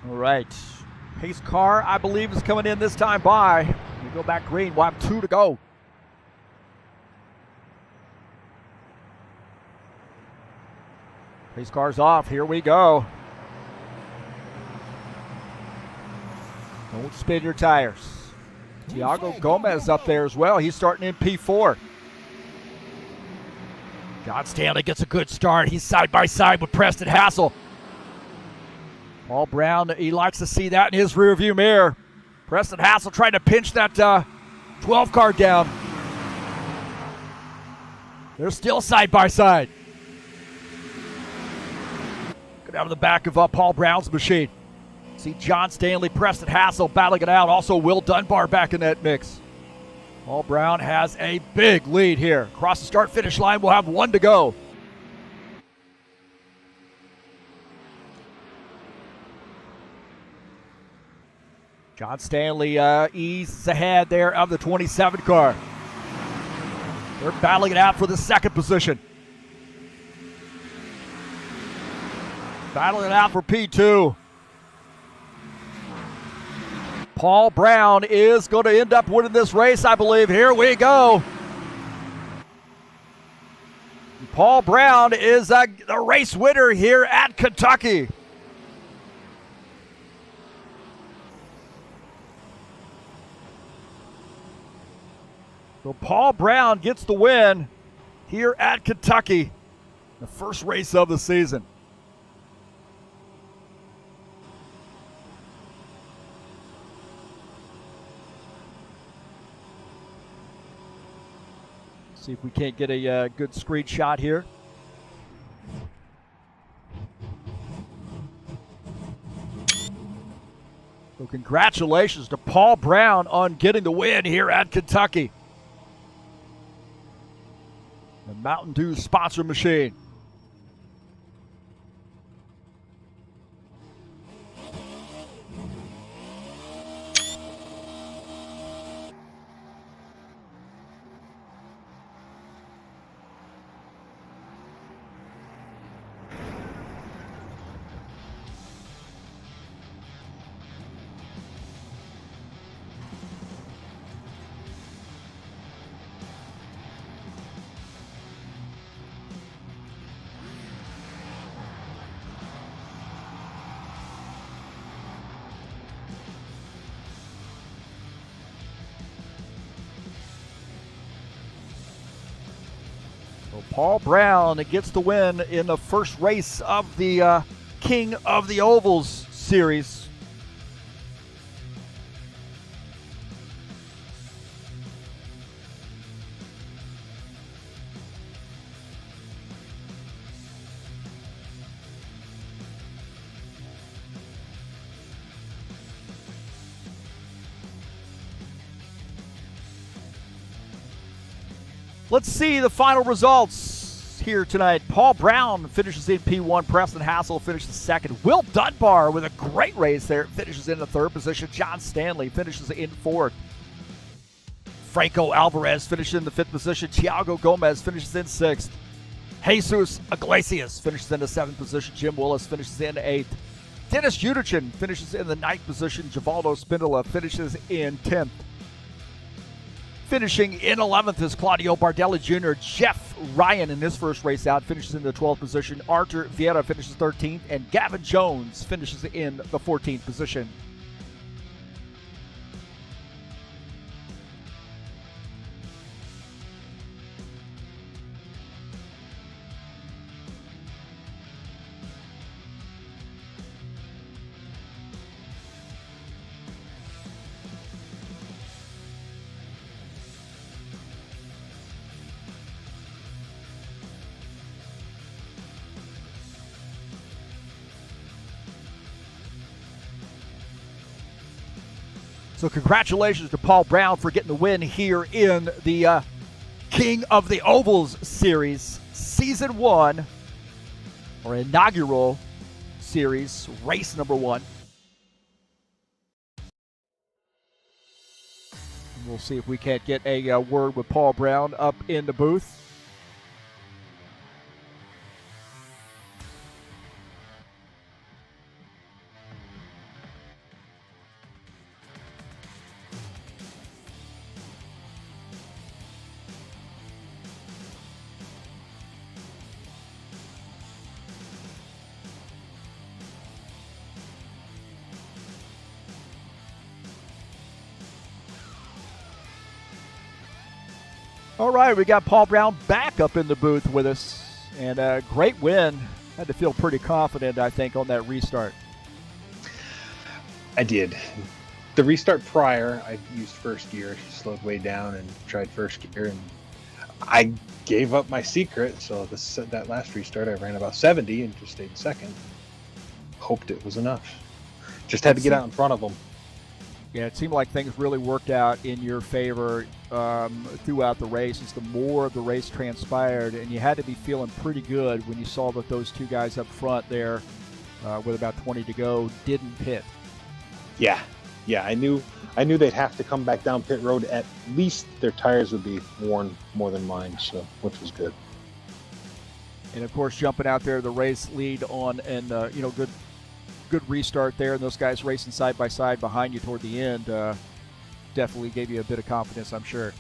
all right. Pace car, I believe, is coming in this time by. We go back green. We'll have 2 to go. Pace car's off. Here we go. Don't spin your tires. Tiago Gomez up there as well. He's starting in P4. John Stanley gets a good start. He's side by side with Preston Hassel. Paul Brown, he likes to see that in his rearview mirror. Preston Hassel trying to pinch that 12 car down. They're still side by side. Go down to the back of Paul Brown's machine. See John Stanley, Preston Hassel battling it out. Also Will Dunbar back in that mix. Paul Brown has a big lead here. Across the start-finish line, we'll have 1 to go. John Stanley eases ahead there of the 27 car. They're battling it out for the 2nd position. Battling it out for P2. Paul Brown is going to end up winning this race, I believe. Here we go. Paul Brown is the race winner here at Kentucky. So Paul Brown gets the win here at Kentucky, the first race of the season. See if we can't get a good screenshot here. So Congratulations to Paul Brown on getting the win here at Kentucky. The Mountain Dew sponsor machine. Paul Brown gets the win in the first race of the King of the Ovals series. Let's see the final results here tonight. Paul Brown finishes in P1. Preston Hassel finishes second. Will Dunbar with a great race there finishes in the third position. John Stanley finishes in fourth. Franco Alvarez finishes in the fifth position. Thiago Gomez finishes in sixth. Jesus Iglesias finishes in the seventh position. Jim Willis finishes in eighth. Dennis Udichin finishes in the ninth position. Givaldo Spindola finishes in 10th. Finishing in 11th is Claudio Bardelli Jr. Jeff Ryan in his first race out finishes in the 12th position. Arthur Vieira finishes 13th, and Gavin Jones finishes in the 14th position. So congratulations to Paul Brown for getting the win here in the King of the Ovals series, season 1, or inaugural series, race number 1. And we'll see if we can't get a word with Paul Brown up in the booth. All right, we got Paul Brown back up in the booth with us, and a great win. Had to feel pretty confident, I think, on that restart. I did. The restart prior, I used first gear, slowed way down and tried first gear, and I gave up my secret. So that last restart, I ran about 70 and just stayed second. Hoped it was enough. Just had to get out in front of them. Yeah, it seemed like things really worked out in your favor throughout the race as the more of the race transpired, and you had to be feeling pretty good when you saw that those two guys up front there with about 20 to go didn't pit. Yeah, I knew they'd have to come back down pit road. At least their tires would be worn more than mine, so which was good. And of course, jumping out there, the race lead on, and good restart there, and those guys racing side by side behind you toward the end definitely gave you a bit of confidence, I'm sure.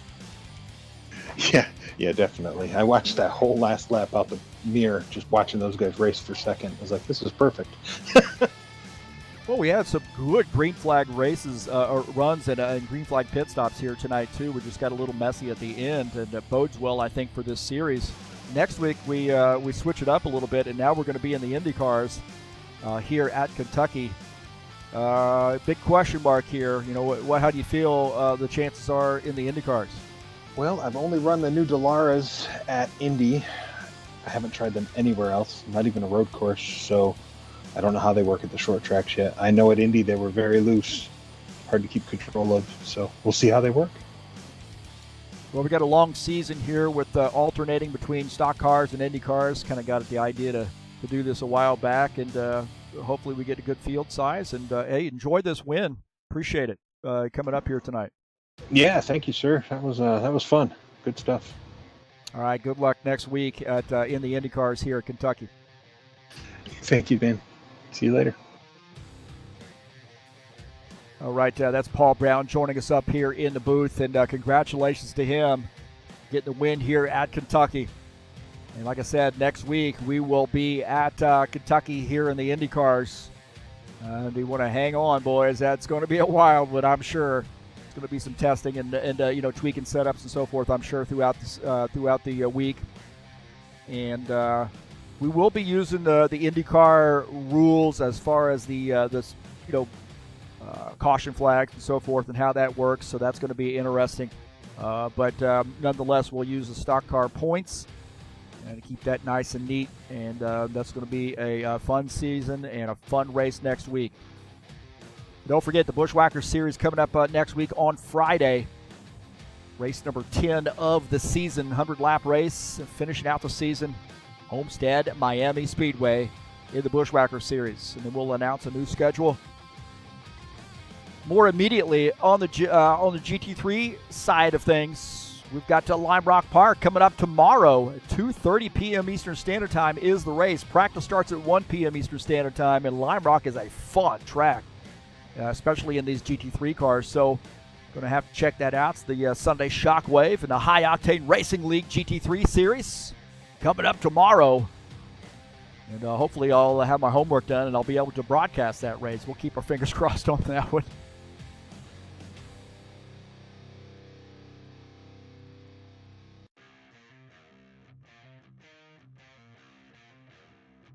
Yeah, definitely. I watched that whole last lap out the mirror, just watching those guys race for second. I was like, this is perfect. Well, we had some good green flag races or runs and green flag pit stops here tonight too. We just got a little messy at the end, and it bodes well, I think, for this series. Next week we switch it up a little bit, and now we're going to be in the Indy cars here at Kentucky. Big question mark here. How do you feel the chances are in the Indy cars? Well, I've only run the new Delaras at Indy. I haven't tried them anywhere else, not even a road course, so I don't know how they work at the short tracks yet. I know at Indy they were very loose. hard to keep control of. So we'll see how they work. Well, we got a long season here with alternating between stock cars and Indy cars. Kind of got the idea to do this a while back, and hopefully we get a good field size. And hey, enjoy this win. Appreciate it coming up here tonight. Yeah, thank you, sir. That was fun. Good stuff. All right, good luck next week at in the Indy cars here at Kentucky. Thank you, Ben. See you later. All right, that's Paul Brown joining us up here in the booth, and congratulations to him getting the win here at Kentucky. And like I said, next week we will be at Kentucky here in the Indy cars. And we want to hang on, boys. That's going to be a while, but I'm sure it's going to be some testing and tweaking setups and so forth. I'm sure throughout the week, and we will be using the IndyCar rules as far as the caution flags and so forth and how that works. So that's going to be interesting. But nonetheless, we'll use the stock car points and keep that nice and neat. And that's going to be a fun season and a fun race next week. Don't forget the Bushwhacker Series coming up next week on Friday. Race number 10 of the season, 100-lap race, finishing out the season. Homestead Miami Speedway in the Bushwhacker Series. And then we'll announce a new schedule more immediately on the GT3 side of things. We've got Lime Rock Park coming up tomorrow at 2:30 p.m. Eastern Standard Time is the race. Practice starts at 1 p.m. Eastern Standard Time, and Lime Rock is a fun track, especially in these GT3 cars. So going to have to check that out. It's the Sunday Shockwave and the High Octane Racing League GT3 Series coming up tomorrow. And hopefully I'll have my homework done and I'll be able to broadcast that race. We'll keep our fingers crossed on that one.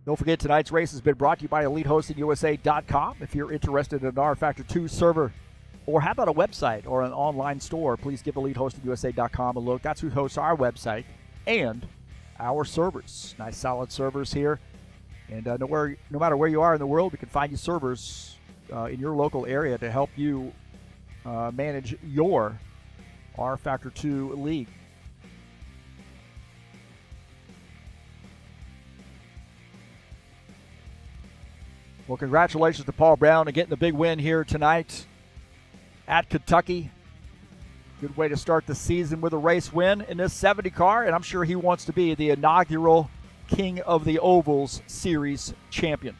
Don't forget, tonight's race has been brought to you by EliteHostingUSA.com. If you're interested in an rFactor 2 server, or how about a website or an online store, please give EliteHostingUSA.com a look. That's who hosts our website and our servers. Nice, solid servers here. And no matter where you are in the world, we can find you servers in your local area to help you manage your rFactor 2 league. Well, congratulations to Paul Brown on getting the big win here tonight at Kentucky. Good way to start the season with a race win in this 70 car, and I'm sure he wants to be the inaugural King of the Ovals Series champion.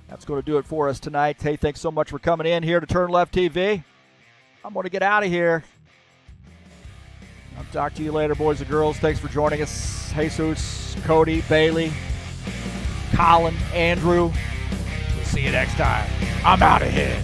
That's going to do it for us tonight. Hey, thanks so much for coming in here to TurnLeft TV. I'm going to get out of here. I'll talk to you later, boys and girls. Thanks for joining us. Jesus, Cody, Bailey, Colin, Andrew. We'll see you next time. I'm out of here.